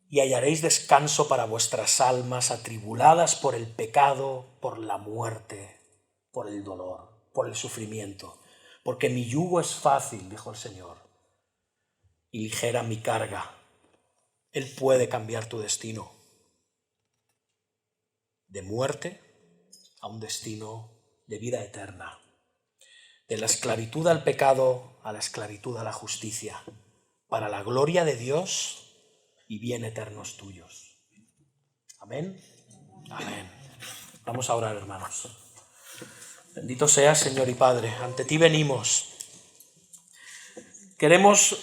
y hallaréis descanso para vuestras almas atribuladas por el pecado, por la muerte, por el dolor, por el sufrimiento. Porque mi yugo es fácil, dijo el Señor, y ligera mi carga. Él puede cambiar tu destino de muerte a un destino de vida eterna, de la esclavitud al pecado a la esclavitud a la justicia, para la gloria de Dios y bien eternos tuyos. Amén. Amén. Vamos a orar, hermanos. Bendito seas, Señor y Padre, ante ti venimos. Queremos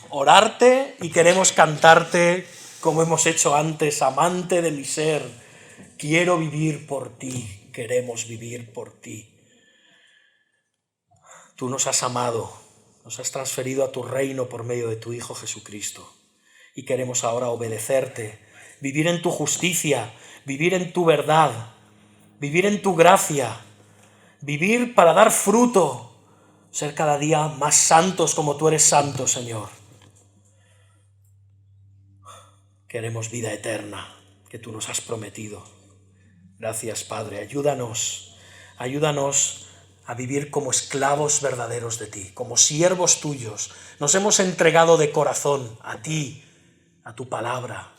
orarte y queremos cantarte como hemos hecho antes, amante de mi ser. Quiero vivir por ti, queremos vivir por ti. Tú nos has amado, nos has transferido a tu reino por medio de tu Hijo Jesucristo. Y queremos ahora obedecerte, vivir en tu justicia, vivir en tu verdad, vivir en tu gracia, vivir para dar fruto, ser cada día más santos como tú eres santo, Señor. Queremos vida eterna que tú nos has prometido. Gracias, Padre. Ayúdanos a vivir como esclavos verdaderos de ti, como siervos tuyos. Nos hemos entregado de corazón a ti, a tu palabra,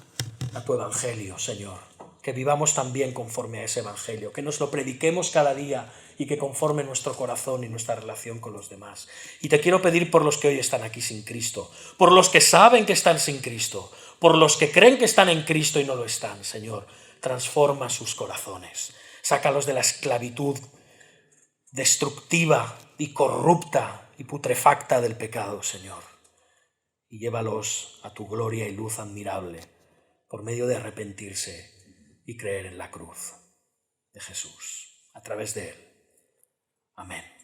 a tu evangelio, Señor. Que vivamos también conforme a ese evangelio, que nos lo prediquemos cada día, y que conforme nuestro corazón y nuestra relación con los demás. Y te quiero pedir por los que hoy están aquí sin Cristo, por los que saben que están sin Cristo, por los que creen que están en Cristo y no lo están, Señor, transforma sus corazones, sácalos de la esclavitud destructiva y corrupta y putrefacta del pecado, Señor, y llévalos a tu gloria y luz admirable por medio de arrepentirse y creer en la cruz de Jesús, a través de Él. Amén.